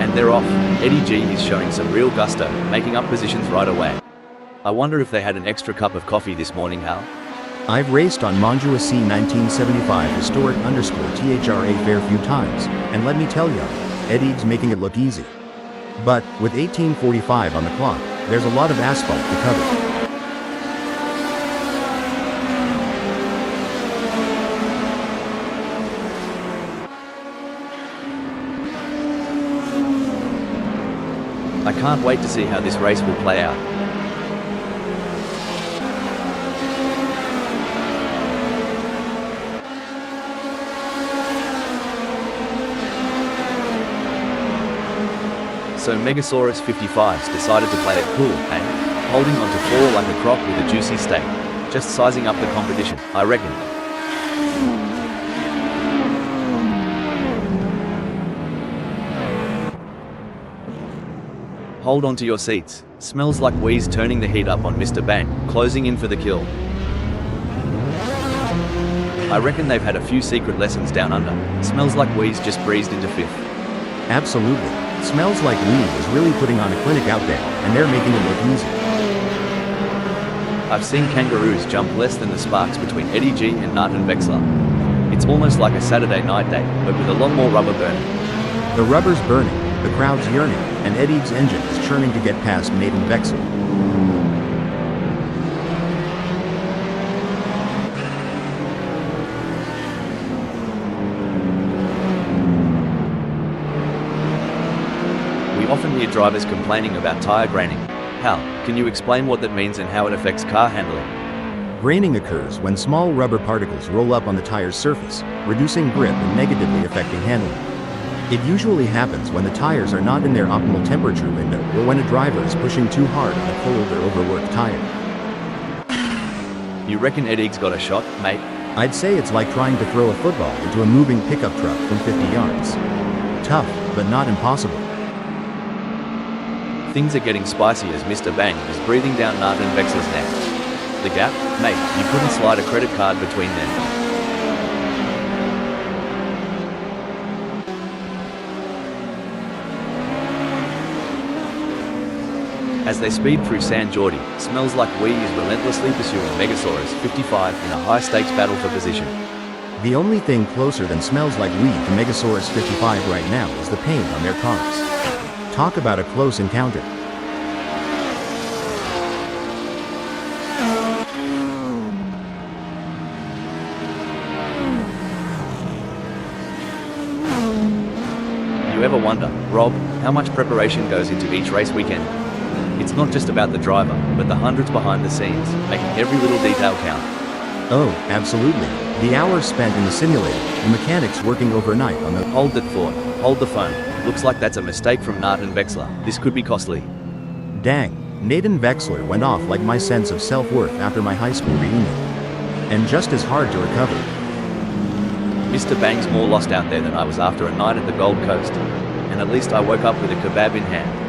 And they're off. Eddie G is showing some real gusto, making up positions right away. I wonder if they had an extra cup of coffee this morning, Hal? I've raced on Montjuïc 1975 historic _THR a fair few times, and let me tell ya, Eddie's making it look easy. But, with 18:45 on the clock, there's a lot of asphalt to cover. I can't wait to see how this race will play out. So Megasaurus 55's decided to play it cool, eh? Holding on to 4 like a croc with a juicy steak. Just sizing up the competition, I reckon. Hold on to your seats. Smells like Wee's turning the heat up on Mr. Bang, closing in for the kill. I reckon they've had a few secret lessons down under. Smells like Wee's just breezed into 5th. Absolutely. Smells like Wee is really putting on a clinic out there, and they're making it look easy. I've seen kangaroos jump less than the sparks between Eddie G and Nathan Vexler. It's almost like a Saturday night date, but with a lot more rubber burning. The rubber's burning, the crowd's yearning, and Eddie's engine is churning to get past Nathan Vexler. We often hear drivers complaining about tire graining. Hal, can you explain what that means and how it affects car handling? Graining occurs when small rubber particles roll up on the tire's surface, reducing grip and negatively affecting handling. It usually happens when the tires are not in their optimal temperature window or when a driver is pushing too hard on a cold or overworked tire. You reckon Eddie's got a shot, mate? I'd say it's like trying to throw a football into a moving pickup truck from 50 yards. Tough, but not impossible. Things are getting spicy as Mr. Bang is breathing down Nathan Vexler's neck. The gap? Mate, you couldn't slide a credit card between them. As they speed through San Jordi, Smells Like Wee is relentlessly pursuing Megasaurus 55 in a high-stakes battle for position. The only thing closer than Smells Like Wee to Megasaurus 55 right now is the paint on their cars. Talk about a close encounter. You ever wonder, Rob, how much preparation goes into each race weekend? It's not just about the driver, but the hundreds behind the scenes, making every little detail count. Oh, absolutely. The hours spent in the simulator, the mechanics working overnight on the... Hold that thought. Hold the phone. Looks like that's a mistake from Nathan Vexler. This could be costly. Dang, Nathan Vexler went off like my sense of self-worth after my high school reunion. And just as hard to recover. Mr. Bang's more lost out there than I was after a night at the Gold Coast. And at least I woke up with a kebab in hand.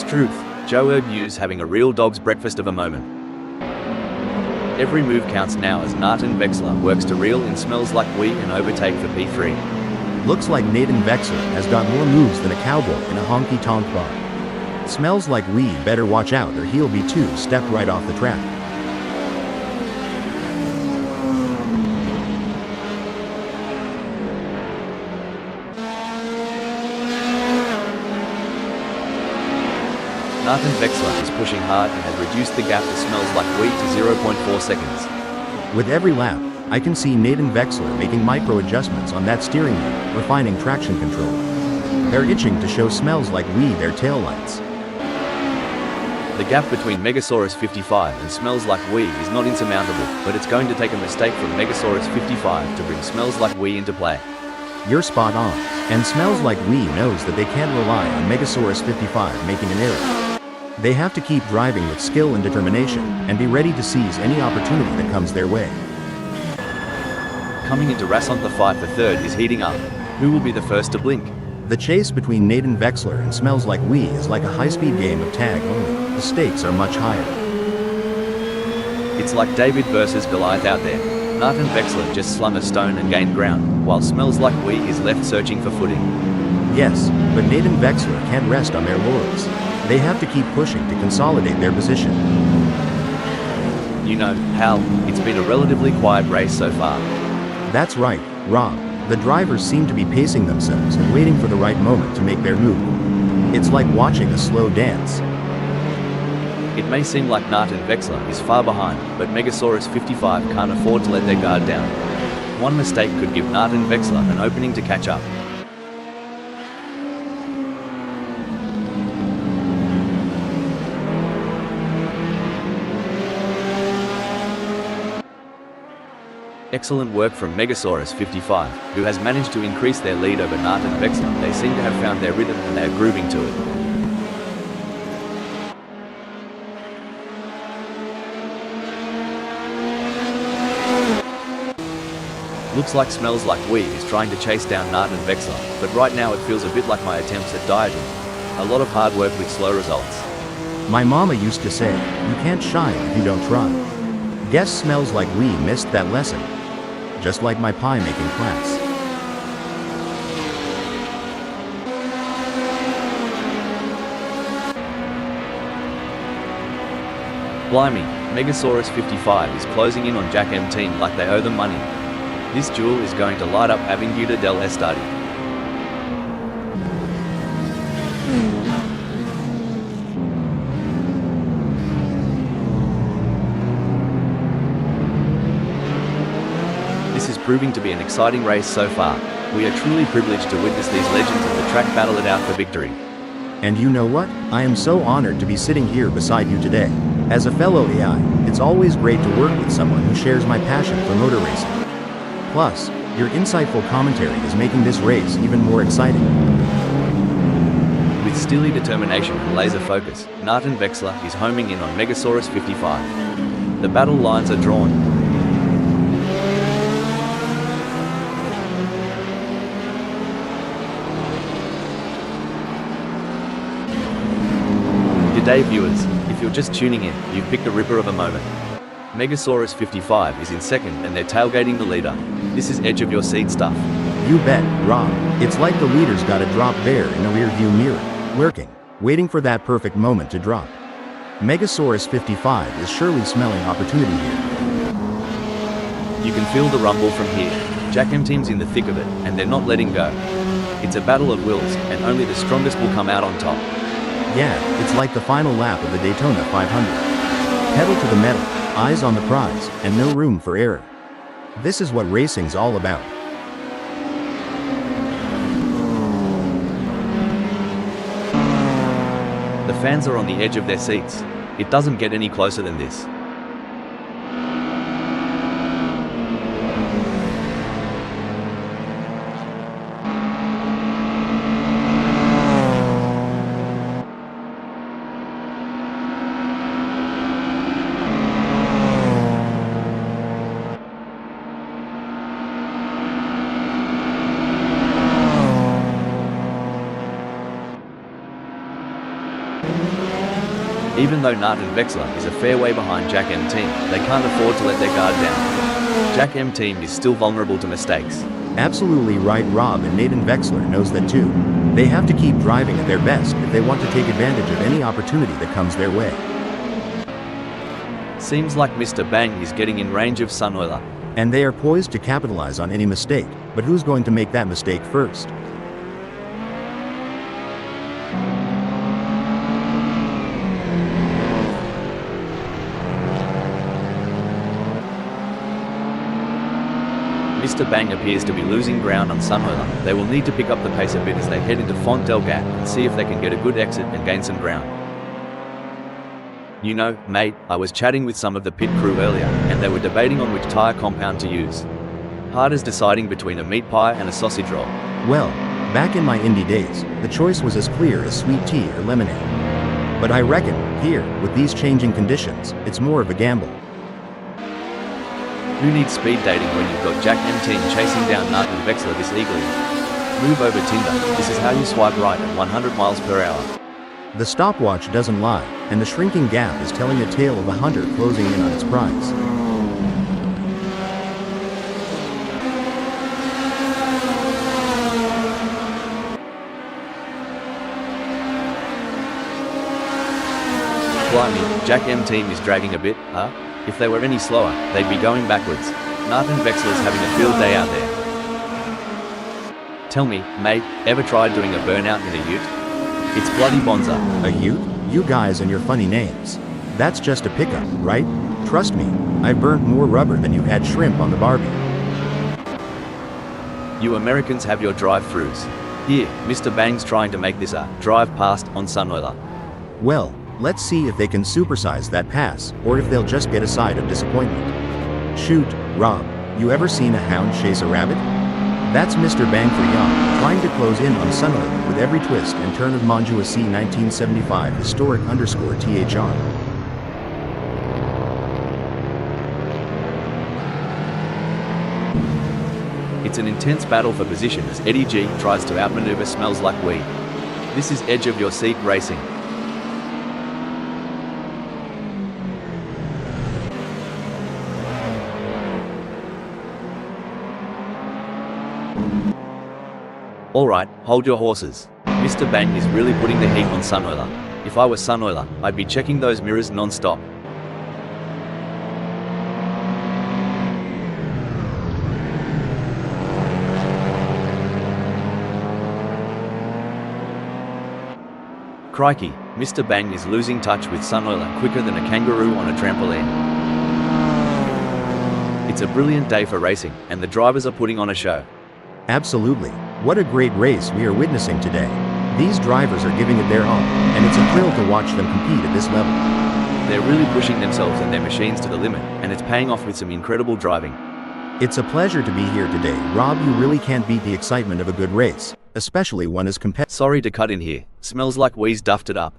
Truth, Joe Hughes having a real dog's breakfast of a moment. Every move counts now as Nathan Vexler works to reel in Smells Like Wee and overtake for P3. Looks like Nathan Vexler has got more moves than a cowboy in a honky-tonk bar. Smells Like Wee better watch out or he'll be two-stepped right off the track. Nathan Vexler is pushing hard and has reduced the gap that Smells Like Wee to 0.4 seconds. With every lap, I can see Nathan Vexler making micro-adjustments on that steering wheel, refining traction control. They're itching to show Smells Like Wee their taillights. The gap between Megasaurus 55 and Smells Like Wee is not insurmountable, but it's going to take a mistake from Megasaurus 55 to bring Smells Like Wee into play. You're spot on. And Smells Like We knows that they can't rely on Megasaurus 55 making an error. They have to keep driving with skill and determination, and be ready to seize any opportunity that comes their way. Coming into Rassant, the fight for third is heating up. Who will be the first to blink? The chase between Nathan Vexler and Smells Like We is like a high-speed game of tag, only the stakes are much higher. It's like David versus Goliath out there. Nathan Vexler just slung a stone and gained ground, while Smells Like We is left searching for footing. Yes, but Nathan Vexler can't rest on their laurels. They have to keep pushing to consolidate their position. You know, Hal, it's been a relatively quiet race so far. That's right, Rob. The drivers seem to be pacing themselves and waiting for the right moment to make their move. It's like watching a slow dance. It may seem like Nathan Vexler is far behind, but Megasaurus 55 can't afford to let their guard down. One mistake could give Nathan Vexler an opening to catch up. Excellent work from Megasaurus 55, who has managed to increase their lead over Nathan Vexler. They seem to have found their rhythm and they are grooving to it. Looks like Smells Like We is trying to chase down Nathan Vexler, but right now it feels a bit like my attempts at dieting. A lot of hard work with slow results. My mama used to say, you can't shine if you don't try. Guess Smells Like We missed that lesson. Just like my pie making class. Blimey, Megasaurus 55 is closing in on Jack M team like they owe them money. This duel is going to light up Avenida del Estadio. This is proving to be an exciting race so far. We are truly privileged to witness these legends of the track battle it out for victory. And you know what? I am so honored to be sitting here beside you today. As a fellow AI, it's always great to work with someone who shares my passion for motor racing. Plus, your insightful commentary is making this race even more exciting. With steely determination and laser focus, Nathan Vexler is homing in on Megasaurus 55. The battle lines are drawn. G'day viewers, if you're just tuning in, you've picked a ripper of a moment. Megasaurus 55 is in second and they're tailgating the leader. This is edge of your seat stuff. You bet, Rob. It's like the leader's got a drop bear in a rearview mirror, lurking, waiting for that perfect moment to drop. Megasaurus 55 is surely smelling opportunity here. You can feel the rumble from here. Jack M team's in the thick of it, and they're not letting go. It's a battle of wills, and only the strongest will come out on top. Yeah, it's like the final lap of the Daytona 500. Pedal to the metal, eyes on the prize, and no room for error. This is what racing's all about. The fans are on the edge of their seats. It doesn't get any closer than this. Even though Nathan Vexler is a fair way behind Jack M team, they can't afford to let their guard down. Jack M team is still vulnerable to mistakes. Absolutely right, Rob, and Nathan Vexler knows that too. They have to keep driving at their best if they want to take advantage of any opportunity that comes their way. Seems like Mr. Bang is getting in range of Sunoiler. And they are poised to capitalize on any mistake, but who's going to make that mistake first? Mr. Bang appears to be losing ground on Sunoiler. They will need to pick up the pace a bit as they head into Font Delgat and see if they can get a good exit and gain some ground. You know, mate, I was chatting with some of the pit crew earlier, and they were debating on which tyre compound to use. Hard as deciding between a meat pie and a sausage roll. Well, Back in my indie days, the choice was as clear as sweet tea or lemonade. But I reckon, here, with these changing conditions, it's more of a gamble. Who needs speed dating when you've got Jack M-Team chasing down Martin Vexler this eagerly? Move over Tinder, this is how you swipe right at 100 miles per hour. The stopwatch doesn't lie, and the shrinking gap is telling a tale of a hunter closing in on its prize. Blimey, Jack M-Team is dragging a bit, huh? If they were any slower, they'd be going backwards. Martin Vexler's having a field day out there. Tell me, mate, ever tried doing a burnout in a ute? It's bloody bonza. A ute? You guys and your funny names. That's just a pickup, right? Trust me, I've burnt more rubber than you've had shrimp on the barbie. You Americans have your drive-thrus. Here, Mr. Bang's trying to make this a drive past on Sunoiler. Well, let's see if they can supersize that pass, or if they'll just get a side of disappointment. Shoot, Rob, you ever seen a hound chase a rabbit? That's Mr. Bang for Young, trying to close in on Sunoiler with every twist and turn of Montjuïc 1975 historic _THR. It's an intense battle for position as Eddie G tries to outmaneuver Smells Like Weed. This is edge of your seat racing. Alright, hold your horses. Mr. Bang is really putting the heat on Sunoiler. If I were Sunoiler, I'd be checking those mirrors non-stop. Crikey, Mr. Bang is losing touch with Sunoiler quicker than a kangaroo on a trampoline. It's a brilliant day for racing, and the drivers are putting on a show. Absolutely. What a great race we are witnessing today. These drivers are giving it their all, and it's a thrill to watch them compete at this level. They're really pushing themselves and their machines to the limit, and it's paying off with some incredible driving. It's a pleasure to be here today, Rob. You really can't beat the excitement of a good race, especially one as competitive. Sorry to cut in here, Smells Like Wee's duffed it up.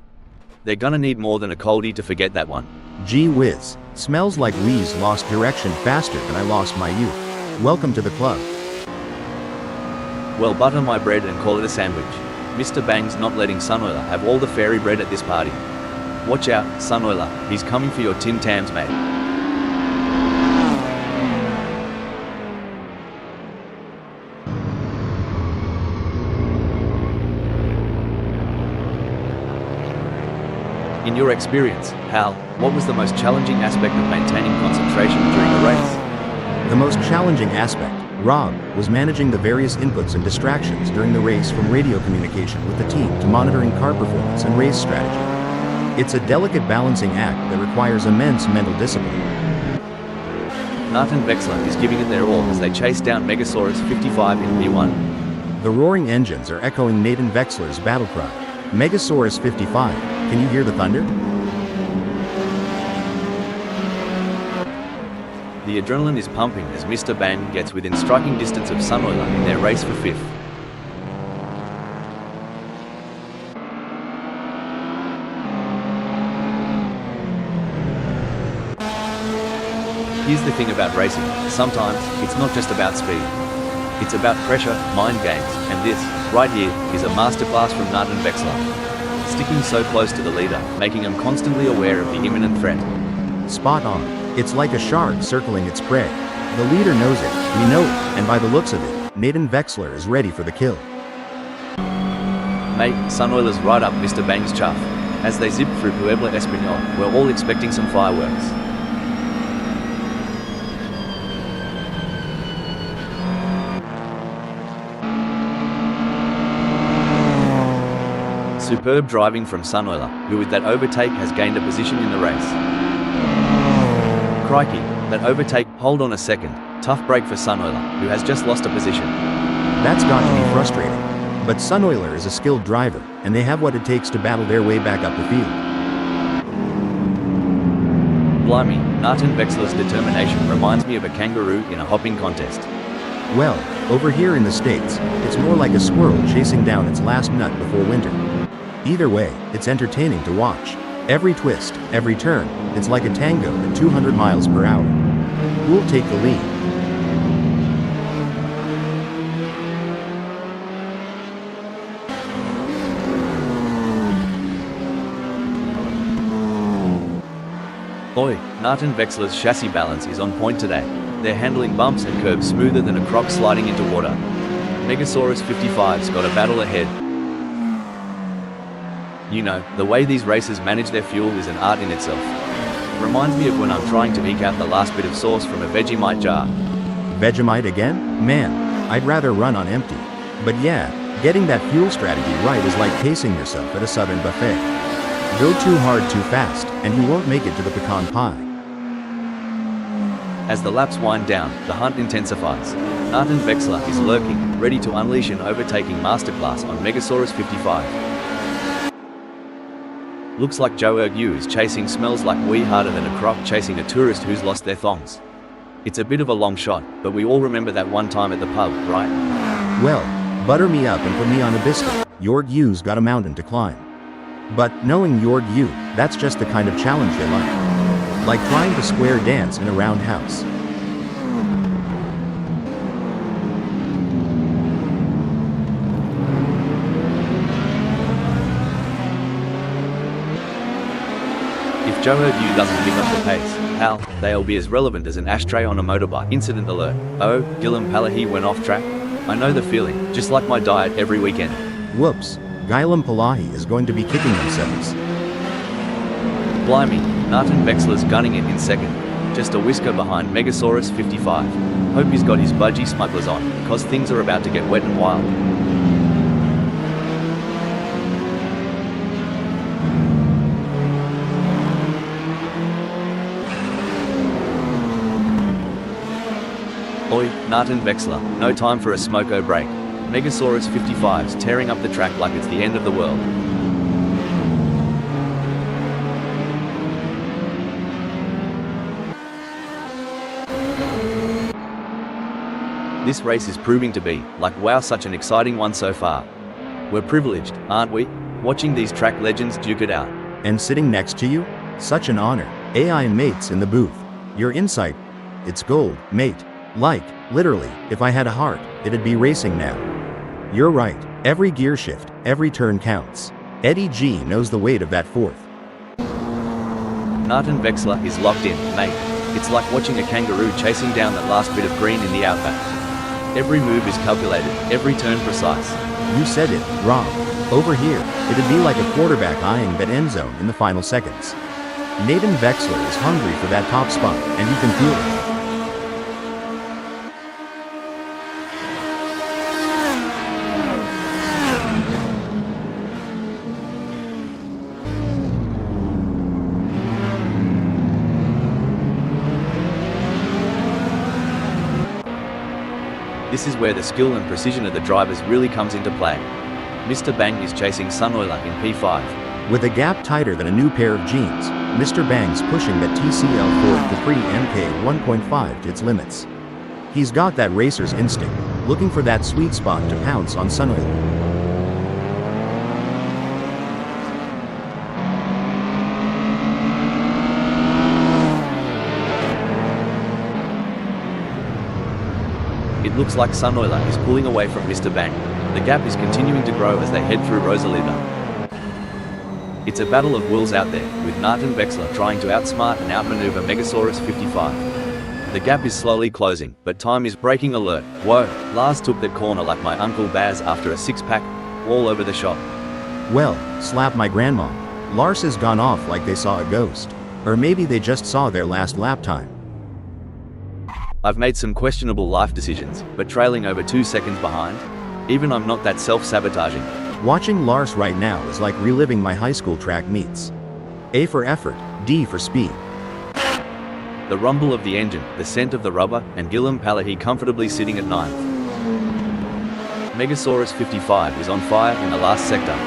They're gonna need more than a coldie to forget that one. Gee whiz, Smells Like Wee's lost direction faster than I lost my youth. Welcome to the club. Well, butter my bread and call it a sandwich. Mr. Bang's not letting Sunoiler have all the fairy bread at this party. Watch out, Sunoiler, he's coming for your Tim Tams, mate. In your experience, Hal, what was the most challenging aspect of maintaining concentration during a race? The most challenging aspect, Rob, was managing the various inputs and distractions during the race, from radio communication with the team to monitoring car performance and race strategy. It's a delicate balancing act that requires immense mental discipline. Martin Vexler is giving it their all as they chase down Megasaurus 55 in P1. The roaring engines are echoing Nathan Vexler's battle cry. Megasaurus 55, can you hear the thunder? The adrenaline is pumping as Mr. Bang gets within striking distance of Sunoiler in their race for 5th. Here's the thing about racing, sometimes it's not just about speed. It's about pressure, mind games, and this, right here, is a masterclass from Martin Vexler. Sticking so close to the leader, making him constantly aware of the imminent threat. Spot on. It's like a shark circling its prey. The leader knows it, we know it, and by the looks of it, Nathan Vexler is ready for the kill. Mate, Sunoiler's right up Mr. Bang's chuff. As they zip through Puebla Español, we're all expecting some fireworks. Superb driving from Sunoiler, who with that overtake has gained a position in the race. Crikey, that overtake, hold on a second, tough break for Sunoiler, who has just lost a position. That's got to be frustrating. But Sunoiler is a skilled driver, and they have what it takes to battle their way back up the field. Blimey, Martin Vexler's determination reminds me of a kangaroo in a hopping contest. Well, over here in the States, it's more like a squirrel chasing down its last nut before winter. Either way, it's entertaining to watch. Every twist, every turn, it's like a tango at 200 miles per hour. Who'll take the lead? Oi, Narton Vexler's chassis balance is on point today. They're handling bumps and curbs smoother than a croc sliding into water. Megasaurus 55's got a battle ahead. You know, the way these racers manage their fuel is an art in itself. Reminds me of when I'm trying to eke out the last bit of sauce from a Vegemite jar. Vegemite again? Man, I'd rather run on empty. But yeah, getting that fuel strategy right is like pacing yourself at a southern buffet. Go too hard too fast, and you won't make it to the pecan pie. As the laps wind down, the hunt intensifies. Narton Vexler is lurking, ready to unleash an overtaking masterclass on Megasaurus 55. Looks like Joe Ergu is chasing smells like wee harder than a croc chasing a tourist who's lost their thongs. It's a bit of a long shot, but we all remember that one time at the pub, right? Well, butter me up and put me on a biscuit. Ergu's got a mountain to climb. But knowing Ergu, that's just the kind of challenge they like. Like trying to square dance in a roundhouse. If Joe Ergu doesn't pick up the pace, hell, they'll be as relevant as an ashtray on a motorbike. Incident alert. Oh, Gilliam Palahi went off track? I know the feeling, just like my diet every weekend. Whoops, Gilliam Palahi is going to be kicking themselves. Blimey, Narton Vexler's gunning it in second. Just a whisker behind Megasaurus 55. Hope he's got his budgie smugglers on, cause things are about to get wet and wild. Oi, Narton Vexler, no time for a smoko break. Megasaurus 55's tearing up the track like it's the end of the world. This race is proving to be, like wow, such an exciting one so far. We're privileged, aren't we? Watching these track legends duke it out. And sitting next to you? Such an honor. AI mates in the booth. Your insight. It's gold, mate. Like, literally, if I had a heart, it'd be racing now. You're right. Every gear shift, every turn counts. Eddie G knows the weight of that fourth. Narton Vexler is locked in, mate. It's like watching a kangaroo chasing down that last bit of green in the outback. Every move is calculated, every turn precise. You said it, Rob. Over here, it'd be like a quarterback eyeing that end zone in the final seconds. Nathan Vexler is hungry for that top spot, and you can feel it. This is where the skill and precision of the drivers really comes into play. Mr. Bang is chasing Sunoiler in P5. With a gap tighter than a new pair of jeans, Mr. Bang's pushing that TCL Ford Capri MK 1.5 to its limits. He's got that racer's instinct, looking for that sweet spot to pounce on Sunoiler. It looks like Sunoiler is pulling away from Mr. Bang. The gap is continuing to grow as they head through Rosalita. It's a battle of wills out there, with Narton Vexler trying to outsmart and outmaneuver Megasaurus 55. The gap is slowly closing, but time is breaking alert. Whoa, Lars took that corner like my Uncle Baz after a six-pack, all over the shop. Well, slap my grandma. Lars has gone off like they saw a ghost. Or maybe they just saw their last lap time. I've made some questionable life decisions, but trailing over 2 seconds behind? Even I'm not that self-sabotaging. Watching Lars right now is like reliving my high school track meets. A for effort, D for speed. The rumble of the engine, the scent of the rubber, and Gilliam Palahi comfortably sitting at 9th. Megasaurus 55 is on fire in the last sector.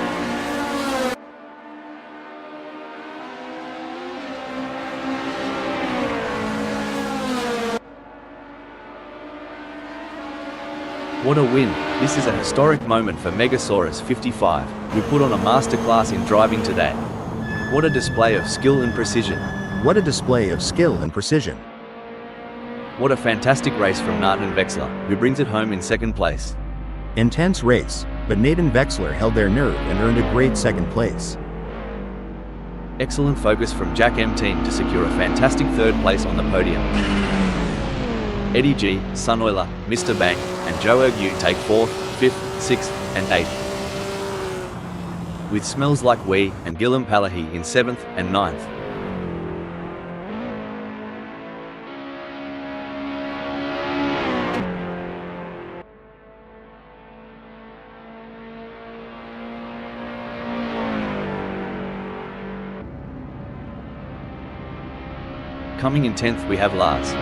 What a win! This is a historic moment for Megasaurus 55, who put on a masterclass in driving today. What a display of skill and precision. What a display of skill and precision. What a fantastic race from Nathan Vexler, who brings it home in second place. Intense race, but Nathan Vexler held their nerve and earned a great second place. Excellent focus from Jack M team to secure a fantastic third place on the podium. Eddie G, Sunoiler, Mr. Bang, and Joe Ergu take 4th, 5th, 6th, and 8th. With Smells Like We and Guillem Palahi in 7th and 9th. Coming in 10th we have Lars.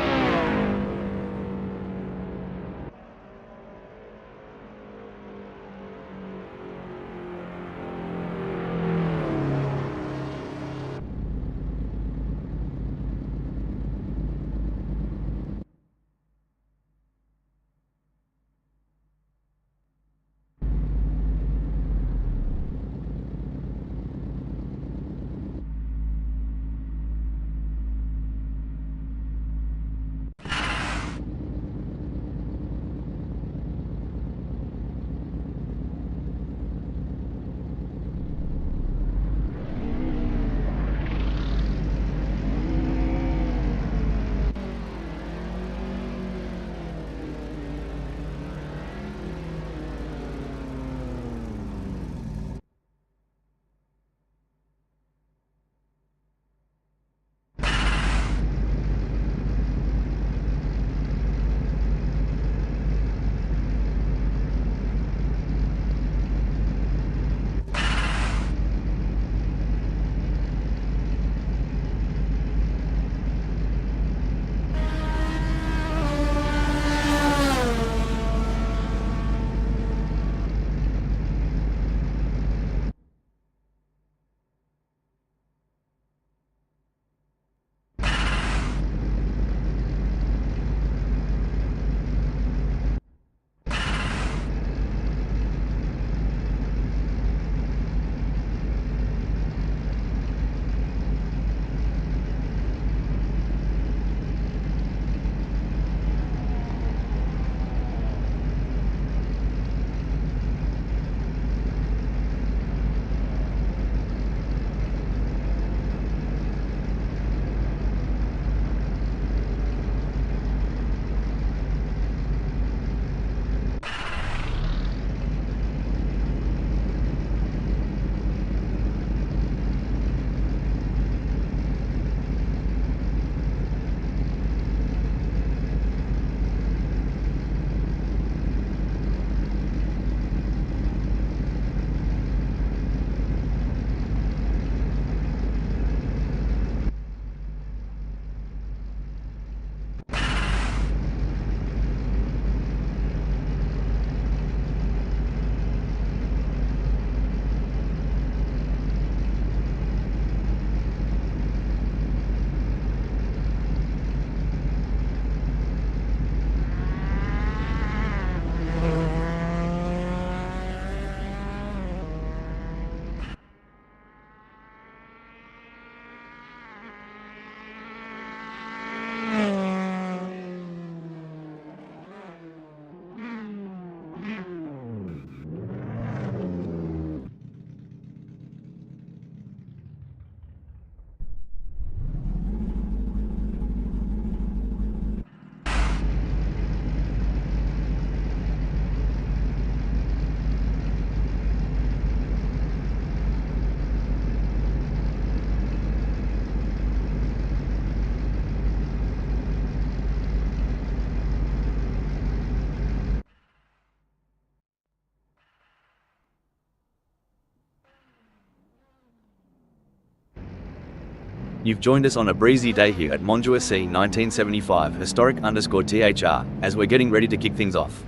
You've joined us on a breezy day here at Montjuïc 1975 historic_THR, as we're getting ready to kick things off.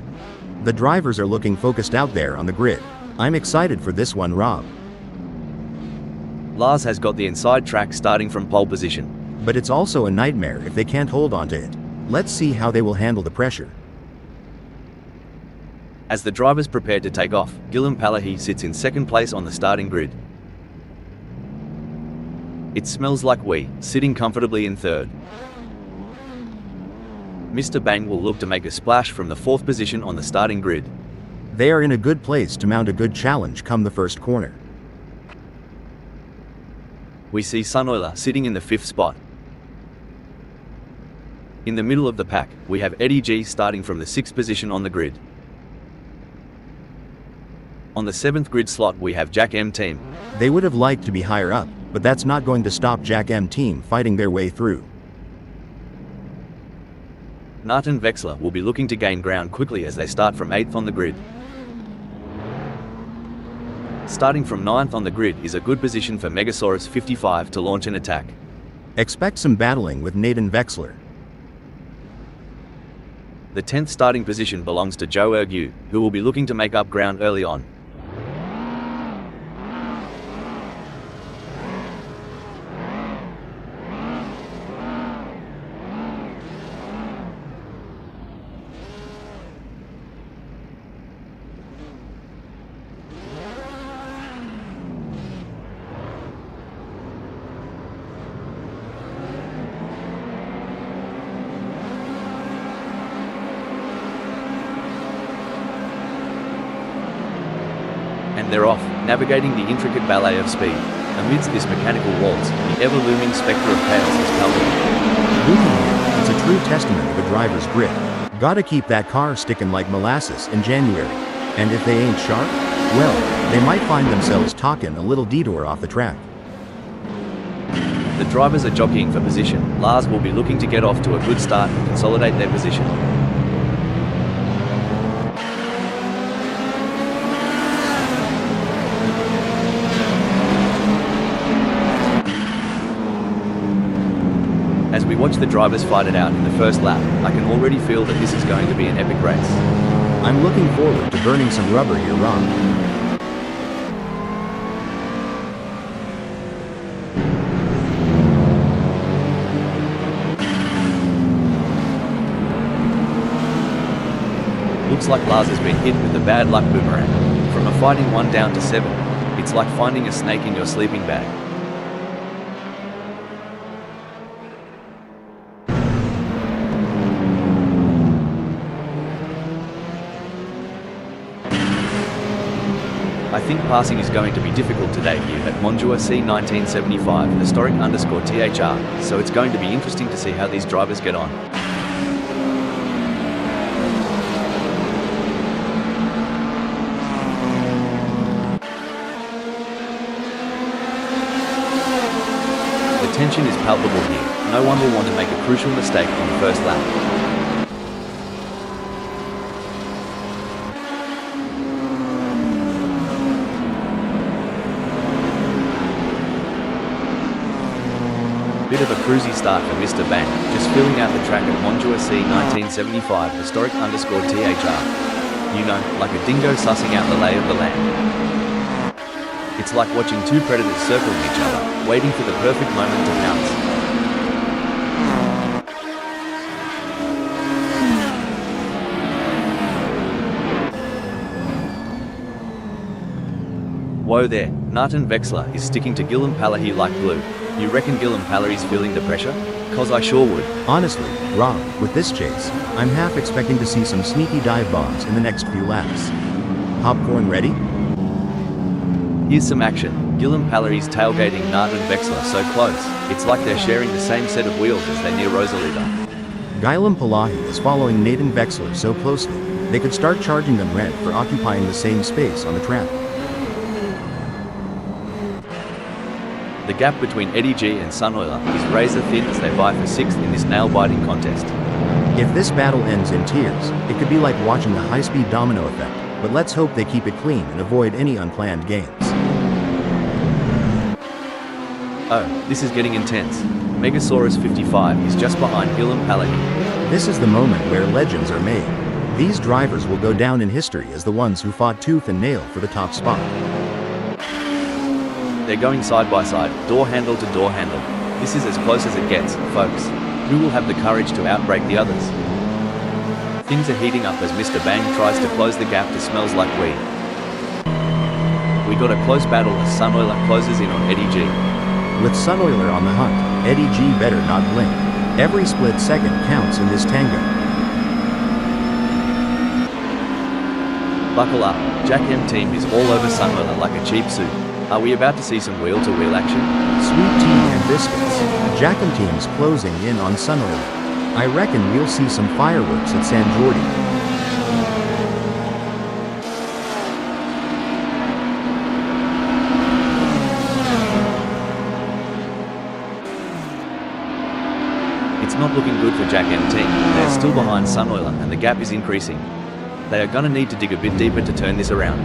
The drivers are looking focused out there on the grid. I'm excited for this one, Rob. Lars has got the inside track starting from pole position. But it's also a nightmare if they can't hold on to it. Let's see how they will handle the pressure. As the drivers prepare to take off, Guillaume Palahi sits in second place on the starting grid. It smells like wee, sitting comfortably in third. Mr. Bang will look to make a splash from the fourth position on the starting grid. They are in a good place to mount a good challenge come the first corner. We see Sunoila sitting in the fifth spot. In the middle of the pack, we have Eddie G starting from the sixth position on the grid. On the seventh grid slot we have Jack M Team. They would have liked to be higher up, but that's not going to stop Jack M Team fighting their way through. Nathan Vexler will be looking to gain ground quickly as they start from 8th on the grid. Starting from 9th on the grid is a good position for Megasaurus 55 to launch an attack. Expect some battling with Nathan Vexler. The 10th starting position belongs to Joe Ergu, who will be looking to make up ground early on. And they're off, navigating the intricate ballet of speed. Amidst this mechanical waltz, the ever-looming spectre of chaos is palpable. Looming here, it's a true testament of a driver's grit. Gotta keep that car sticking like molasses in January. And if they ain't sharp, well, they might find themselves talking a little detour off the track. The drivers are jockeying for position. Lars will be looking to get off to a good start and consolidate their position. As we watch the drivers fight it out in the first lap, I can already feel that this is going to be an epic race. I'm looking forward to burning some rubber here, Ron. Looks like Lars has been hit with the bad luck boomerang. From a fighting 1 down to 7, it's like finding a snake in your sleeping bag. I think passing is going to be difficult today here at Montjuïc 1975 _THR, so it's going to be interesting to see how these drivers get on. The tension is palpable here. No one will want to make a crucial mistake on the first lap. Bit of a cruisy start for Mr. Bang, just filling out the track at Montjuïc 1975 _THR. You know, like a dingo sussing out the lay of the land. It's like watching two predators circling each other, waiting for the perfect moment to pounce. Whoa there, Nathan Vexler is sticking to Guillaume Palahi like glue. You reckon Guillaume Palahi's feeling the pressure? Cause I sure would. Honestly, Rob, with this chase, I'm half expecting to see some sneaky dive bombs in the next few laps. Popcorn ready? Here's some action. Guillaume Palahi's tailgating Nathan Vexler so close, it's like they're sharing the same set of wheels as they near Rosalita. Guillaume Palahi is following Nathan Vexler so closely, they could start charging them rent for occupying the same space on the track. The gap between Eddie G and Sunoila is razor thin as they vie for 6th in this nail-biting contest. If this battle ends in tears, it could be like watching a high-speed domino effect, but let's hope they keep it clean and avoid any unplanned games. Oh, this is getting intense. Megasaurus 55 is just behind Guillaume Palahi. This is the moment where legends are made. These drivers will go down in history as the ones who fought tooth and nail for the top spot. They're going side by side, door handle to door handle. This is as close as it gets, folks. Who will have the courage to outbrake the others? Things are heating up as Mr. Bang tries to close the gap to Smells Like Weed. We got a close battle as Sunoiler closes in on Eddie G. With Sunoiler on the hunt, Eddie G better not blink. Every split second counts in this tango. Buckle up, Jack M team is all over Sunoiler like a cheap suit. Are we about to see some wheel-to-wheel action? Sweet tea and biscuits. Jack and team's closing in on Sunoiler. I reckon we'll see some fireworks at San Jordi. It's not looking good for Jack M team. They're still behind Sunoiler and the gap is increasing. They are gonna need to dig a bit deeper to turn this around.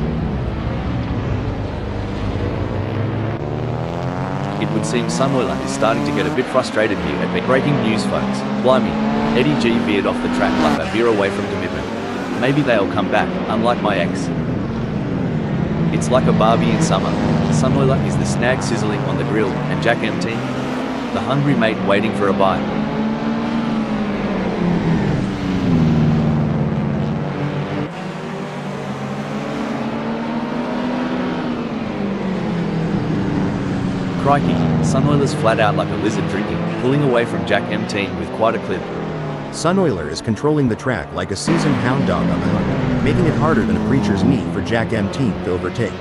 It would seem Sunoiler is starting to get a bit frustrated here at breaking news, folks. Blimey, Eddie G veered off the track like a veer away from commitment. Maybe they'll come back, unlike my ex. It's like a Barbie in summer. Sunoiler is the snag sizzling on the grill, and Jack M team, the hungry mate waiting for a bite. Crikey, Sunoiler's flat out like a lizard drinking, pulling away from Jack M team with quite a clip. Sunoiler is controlling the track like a seasoned hound dog on the hunt, making it harder than a preacher's knee for Jack M team to overtake.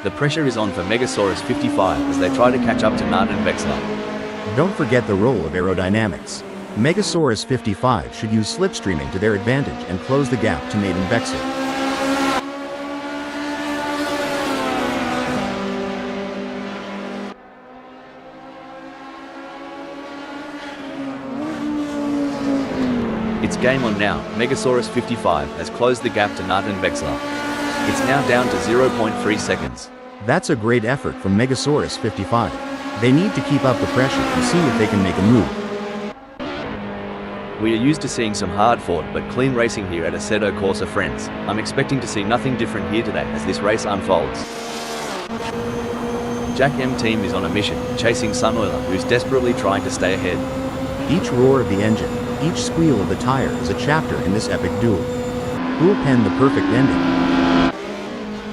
The pressure is on for Megasaurus 55 as they try to catch up to Nart and Vexler. Don't forget the role of aerodynamics. Megasaurus 55 should use slipstreaming to their advantage and close the gap to Nate and Vexler. It's game on now. Megasaurus 55 has closed the gap to Nart and Vexler. It's now down to 0.3 seconds. That's a great effort from Megasaurus 55. They need to keep up the pressure and see if they can make a move. We are used to seeing some hard-fought but clean racing here at Assetto Corsa Friends. I'm expecting to see nothing different here today as this race unfolds. Jack M team is on a mission, chasing Sunoiler, who's desperately trying to stay ahead. Each roar of the engine, each squeal of the tire is a chapter in this epic duel. Who'll pen the perfect ending?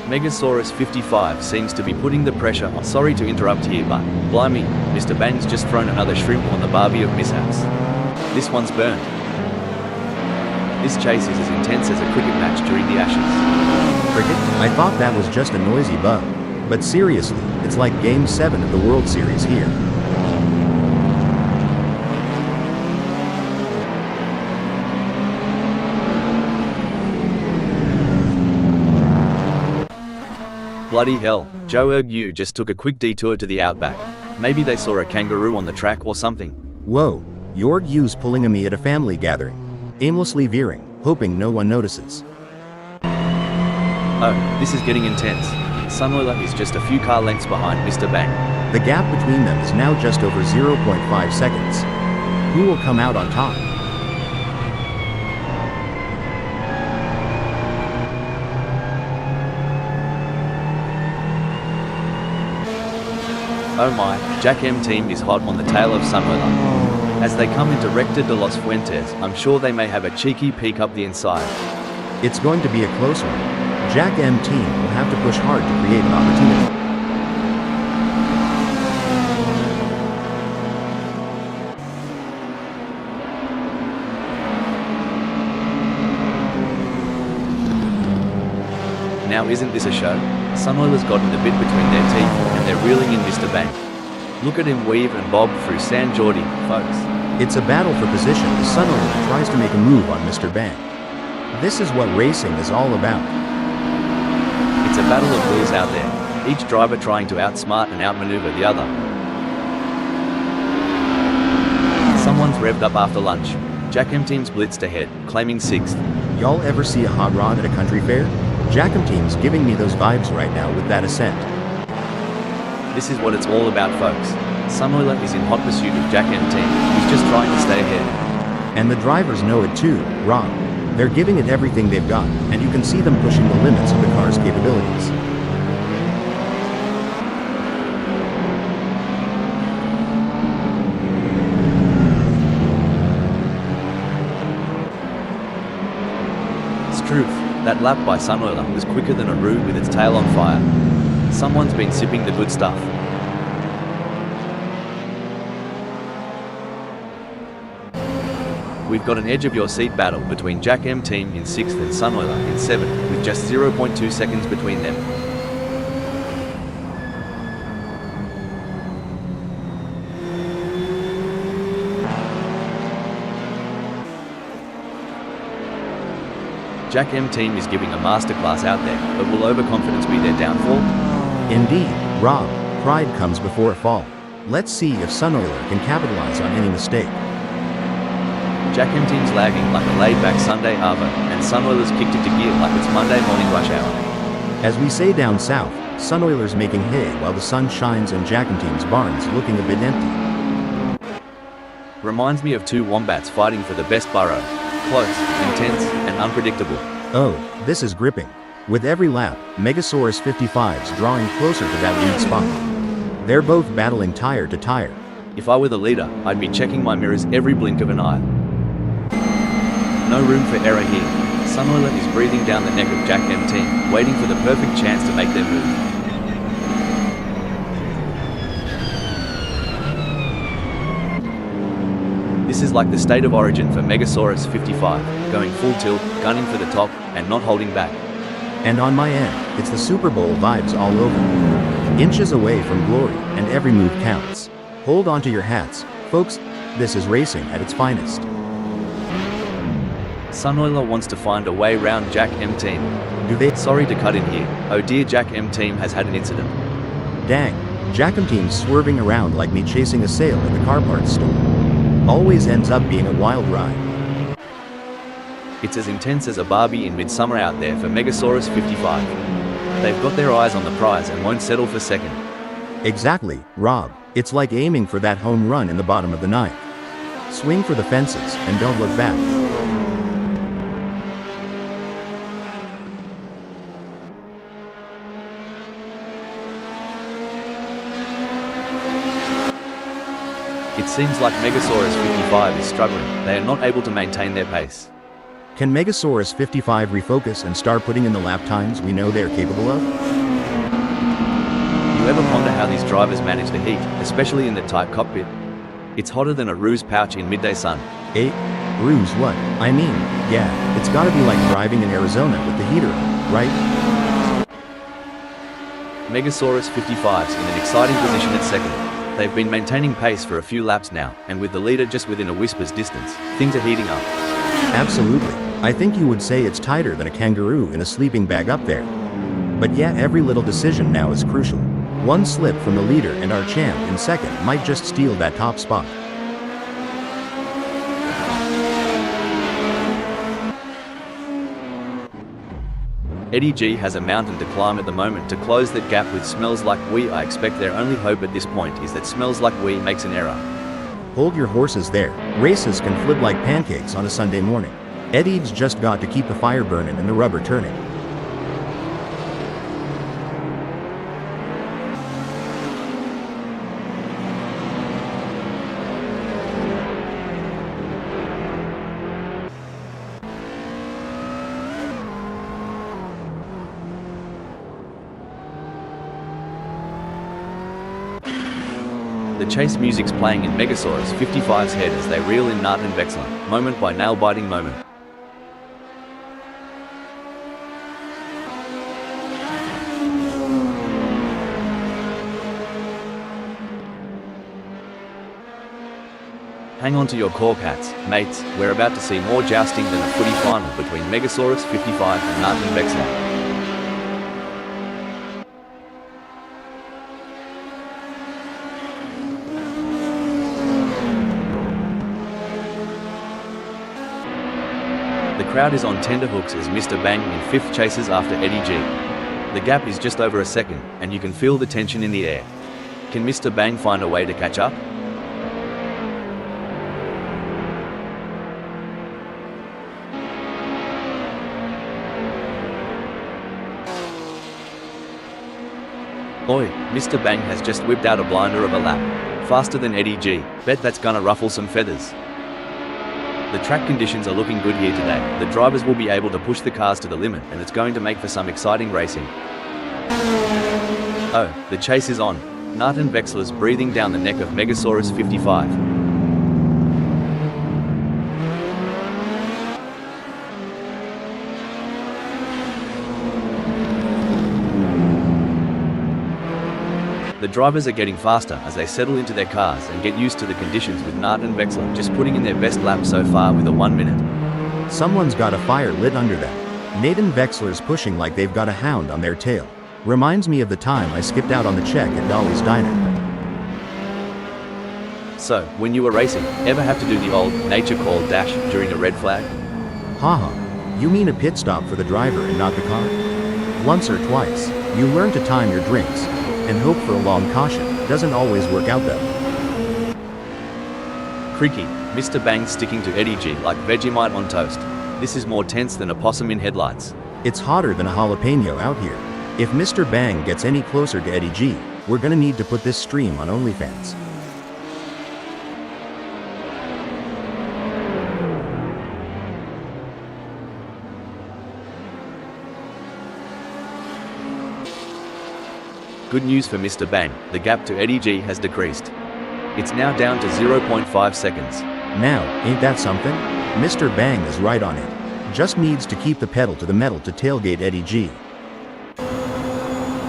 Megasaurus 55 seems to be putting the pressure on. Sorry to interrupt here, but blimey, Mr. Bang's just thrown another shrimp on the Barbie of mishaps. This one's burned. This chase is as intense as a cricket match during the Ashes. Cricket? I thought that was just a noisy bug. But seriously, it's like Game 7 of the World Series here. Bloody hell, Joe Erg just took a quick detour to the outback. Maybe they saw a kangaroo on the track or something. Whoa, Jorg U's pulling a me at a family gathering. Aimlessly veering, hoping no one notices. Oh, this is getting intense. Sunoiler is just a few car lengths behind Mr. Bang. The gap between them is now just over 0.5 seconds. Who will come out on top? Oh my, Jack M team is hot on the tail of Sunoiler. As they come into Recta de los Fuentes, I'm sure they may have a cheeky peek up the inside. It's going to be a close one. Jack M team will have to push hard to create an opportunity. Now isn't this a show? Sunoiler's gotten the bit between their teeth, and they're reeling in Mr. Bang. Look at him weave and bob through San Jordi, folks. It's a battle for position as Sunoiler tries to make a move on Mr. Bang. This is what racing is all about. It's a battle of wills out there, each driver trying to outsmart and outmaneuver the other. Someone's revved up after lunch. Jack M team's blitzed ahead, claiming 6th. Y'all ever see a hot rod at a country fair? Jack M team's giving me those vibes right now with that Ascent. This is what it's all about, folks. Sunoiler is in hot pursuit of Jack M team, who's just trying to stay ahead. And the drivers know it too, Rob. They're giving it everything they've got, and you can see them pushing the limits of the car's capabilities. Truth, that lap by Sunoiler was quicker than a roux with its tail on fire. Someone's been sipping the good stuff. We've got an edge of your seat battle between Jack M Team in 6th and Sunoiler in 7th, with just 0.2 seconds between them. Jack M Team is giving a masterclass out there, but will overconfidence be their downfall? Indeed, Rob, pride comes before a fall. Let's see if Sunoiler can capitalize on any mistake. Jack M Team's lagging like a laid-back Sunday Arvo, and Sunoiler's kicked into gear like it's Monday morning rush hour. As we say down south, Sunoiler's making hay while the sun shines and Jack M Team's barn's looking a bit empty. Reminds me of two wombats fighting for the best burrow. Close, intense, and unpredictable. Oh, this is gripping. With every lap, Megasaurus 55's drawing closer to that lead spot. They're both battling tire to tire. If I were the leader, I'd be checking my mirrors every blink of an eye. No room for error here. Sunoiler is breathing down the neck of Jack M Team, waiting for the perfect chance to make their move. This is like the state of origin for Megasaurus 55, going full tilt, gunning for the top, and not holding back. And on my end, it's the Super Bowl vibes all over. Inches away from glory, and every move counts. Hold on to your hats, folks. This is racing at its finest. Sunoiler wants to find a way round Jack M Team. Do they? Sorry to cut in here. Oh dear, Jack M Team has had an incident. Dang, Jack M Team's swerving around like me chasing a sale at the car parts store. Always ends up being a wild ride. It's as intense as a Barbie in midsummer out there for Megasaurus 55. They've got their eyes on the prize and won't settle for second. Exactly, Rob. It's like aiming for that home run in the bottom of the ninth. Swing for the fences and don't look back. It seems like Megasaurus 55 is struggling. They are not able to maintain their pace. Can Megasaurus 55 refocus and start putting in the lap times we know they're capable of? You ever ponder how these drivers manage the heat, especially in the tight cockpit? It's hotter than a ruse pouch in midday sun. Eh? Ruse what? I mean, yeah, it's gotta be like driving in Arizona with the heater on, right? Megasaurus 55's in an exciting position at second. They've been maintaining pace for a few laps now, and with the leader just within a whisper's distance, things are heating up. Absolutely. I think you would say it's tighter than a kangaroo in a sleeping bag up there. But yeah, every little decision now is crucial. One slip from the leader and our champ in second might just steal that top spot. Eddie G has a mountain to climb at the moment to close that gap with Smells Like We. I expect their only hope at this point is that Smells Like We makes an error. Hold your horses there. Races can flip like pancakes on a Sunday morning. Eddie's just got to keep the fire burning and the rubber turning. The chase music's playing in Megasaurus 55's head as they reel in Nart and Vexler, moment by nail-biting moment. Hang on to your cork hats, mates. We're about to see more jousting than a footy final between Megasaurus 55 and Nart and Vexler. The crowd is on tenterhooks as Mr. Bang in 5th chases after Eddie G. The gap is just over a second, and you can feel the tension in the air. Can Mr. Bang find a way to catch up? Oi, Mr. Bang has just whipped out a blinder of a lap. Faster than Eddie G. Bet that's gonna ruffle some feathers. The track conditions are looking good here today. The drivers will be able to push the cars to the limit, and it's going to make for some exciting racing. Oh, the chase is on. Nathan Vexler's breathing down the neck of Megasaurus 55. The drivers are getting faster as they settle into their cars and get used to the conditions, with Nathan Vexler just putting in their best lap so far with a 1 minute. Someone's got a fire lit under them. Nathan Vexler's pushing like they've got a hound on their tail. Reminds me of the time I skipped out on the check at Dolly's Diner. So, when you were racing, ever have to do the old nature call dash during a red flag? Haha, you mean a pit stop for the driver and not the car? Once or twice, you learn to time your drinks, and hope for a long caution. Doesn't always work out though. Creaky, Mr. Bang sticking to Eddie G like Vegemite on toast. This is more tense than a possum in headlights. It's hotter than a jalapeno out here. If Mr. Bang gets any closer to Eddie G, we're gonna need to put this stream on OnlyFans. Good news for Mr. Bang, the gap to Eddie G has decreased. It's now down to 0.5 seconds. Now, ain't that something? Mr. Bang is right on it. Just needs to keep the pedal to the metal to tailgate Eddie G.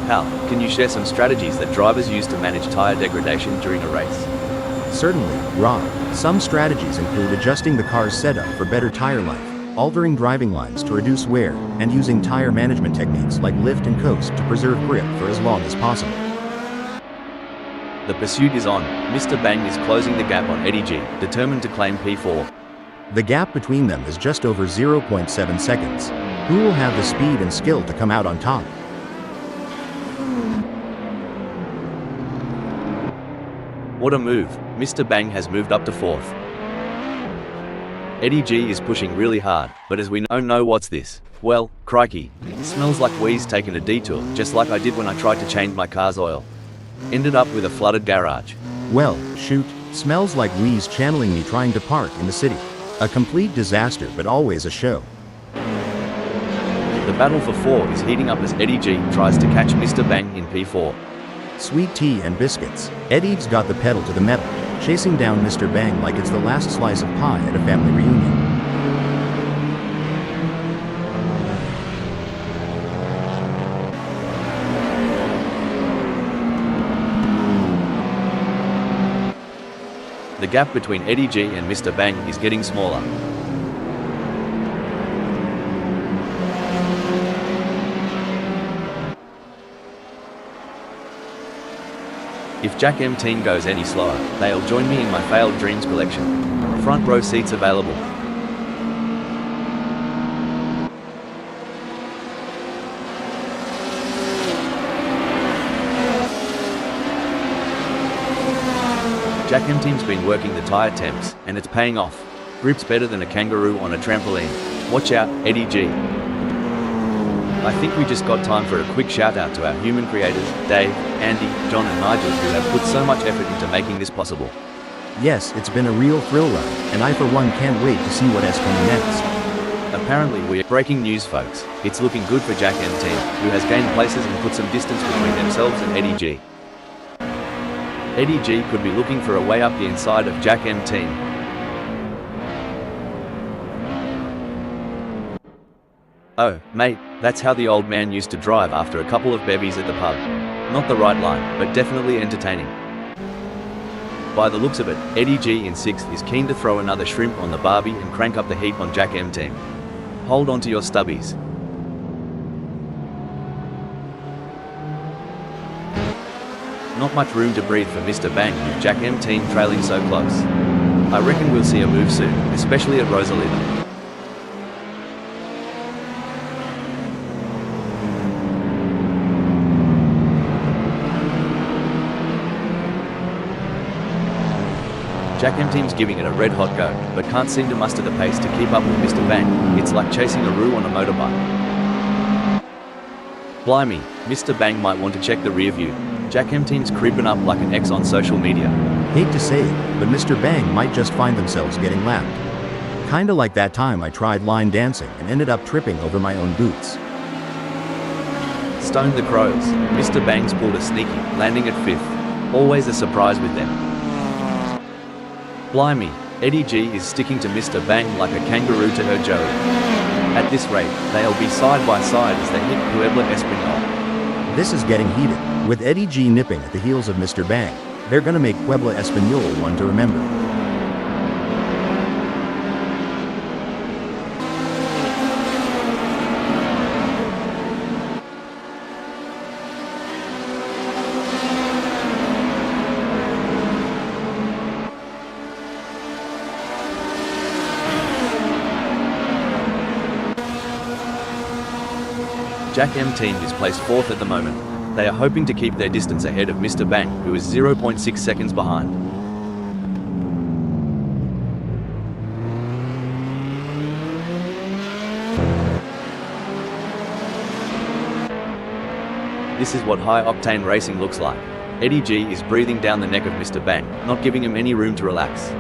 Hal, can you share some strategies that drivers use to manage tire degradation during a race? Certainly, Rob. Some strategies include adjusting the car's setup for better tire life, altering driving lines to reduce wear, and using tire management techniques like lift and coast to preserve grip for as long as possible. The pursuit is on. Mr. Bang is closing the gap on Eddie G, determined to claim P4. The gap between them is just over 0.7 seconds. Who will have the speed and skill to come out on top? What a move. Mr. Bang has moved up to 4th. Eddie G is pushing really hard, but as we know what's this? Well, crikey. Smells like Wee's taken a detour, just like I did when I tried to change my car's oil. Ended up with a flooded garage. Well, shoot, smells like Wee's channeling me trying to park in the city. A complete disaster, but always a show. The battle for 4 is heating up as Eddie G tries to catch Mr. Bang in P4. Sweet tea and biscuits. Eddie's got the pedal to the metal, chasing down Mr. Bang like it's the last slice of pie at a family reunion. The gap between Eddie G and Mr. Bang is getting smaller. If Jack M Team goes any slower, they'll join me in my Failed Dreams collection. Front row seats available. Jack M Team's been working the tyre temps, and it's paying off. Grip's better than a kangaroo on a trampoline. Watch out, Eddie G. I think we just got time for a quick shout out to our human creators, Dave, Andy, John and Nigel, who have put so much effort into making this possible. Yes, it's been a real thrill ride, and I for one can't wait to see what is coming next. Apparently we are breaking news, folks. It's looking good for Jack M Team, who has gained places and put some distance between themselves and Eddie G. Eddie G could be looking for a way up the inside of Jack M Team. Oh, mate, that's how the old man used to drive after a couple of bevies at the pub. Not the right line, but definitely entertaining. By the looks of it, Eddie G in 6th is keen to throw another shrimp on the barbie and crank up the heat on Jack M Team. Hold on to your stubbies. Not much room to breathe for Mr. Bang with Jack M Team trailing so close. I reckon we'll see a move soon, especially at Rosalita. Jack M Team's giving it a red hot go, but can't seem to muster the pace to keep up with Mr. Bang. It's like chasing a roo on a motorbike. Blimey, Mr. Bang might want to check the rear view. Jack M Team's creeping up like an ex on social media. Hate to say it, but Mr. Bang might just find themselves getting lapped. Kinda like that time I tried line dancing and ended up tripping over my own boots. Stone the Crows. Mr. Bangs pulled a sneaky, landing at 5th. Always a surprise with them. Blimey, Eddie G is sticking to Mr. Bang like a kangaroo to her Joey. At this rate, they'll be side by side as they hit Puebla Espanol. This is getting heated. With Eddie G nipping at the heels of Mr. Bang, they're gonna make Puebla Espanol one to remember. Jack M team is placed 4th at the moment. They are hoping to keep their distance ahead of Mr. Bang, who is 0.6 seconds behind. This is what high-octane racing looks like. Eddie G is breathing down the neck of Mr. Bang, not giving him any room to relax.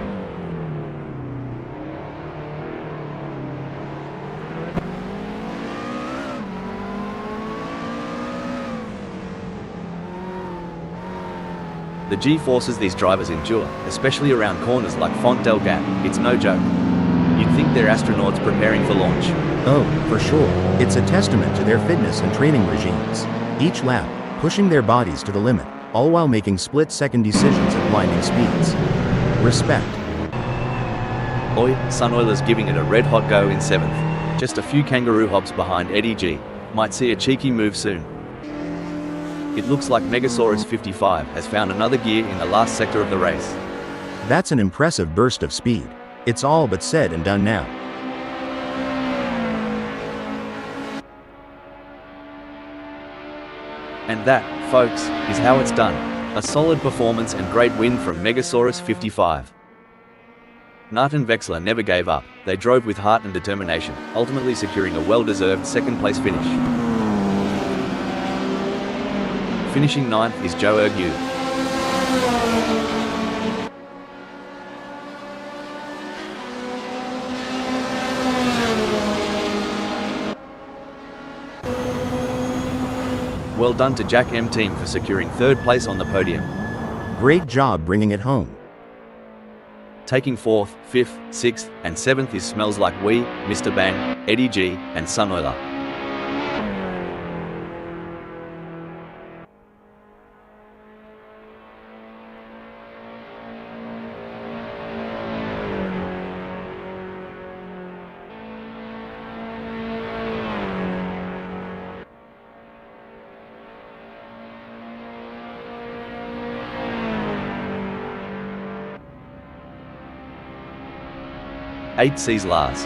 The G-forces these drivers endure, especially around corners like Font del Gap, it's no joke. You'd think they're astronauts preparing for launch. Oh, for sure. It's a testament to their fitness and training regimes. Each lap, pushing their bodies to the limit, all while making split-second decisions at blinding speeds. Respect. Oi, Sunoiler's giving it a red-hot go in 7th. Just a few kangaroo hops behind Eddie G. Might see a cheeky move soon. It looks like Megasaurus 55 has found another gear in the last sector of the race. That's an impressive burst of speed. It's all but said and done now. And that, folks, is how it's done. A solid performance and great win from Megasaurus 55. Nart and Vexler never gave up. They drove with heart and determination, ultimately securing a well-deserved second-place finish. Finishing 9th is Joe Ergu. Well done to Jack M team for securing 3rd place on the podium. Great job bringing it home. Taking 4th, 5th, 6th, and 7th is Smells Like We, Mr. Bang, Eddie G, and Sunoiler. Eight sees Lars.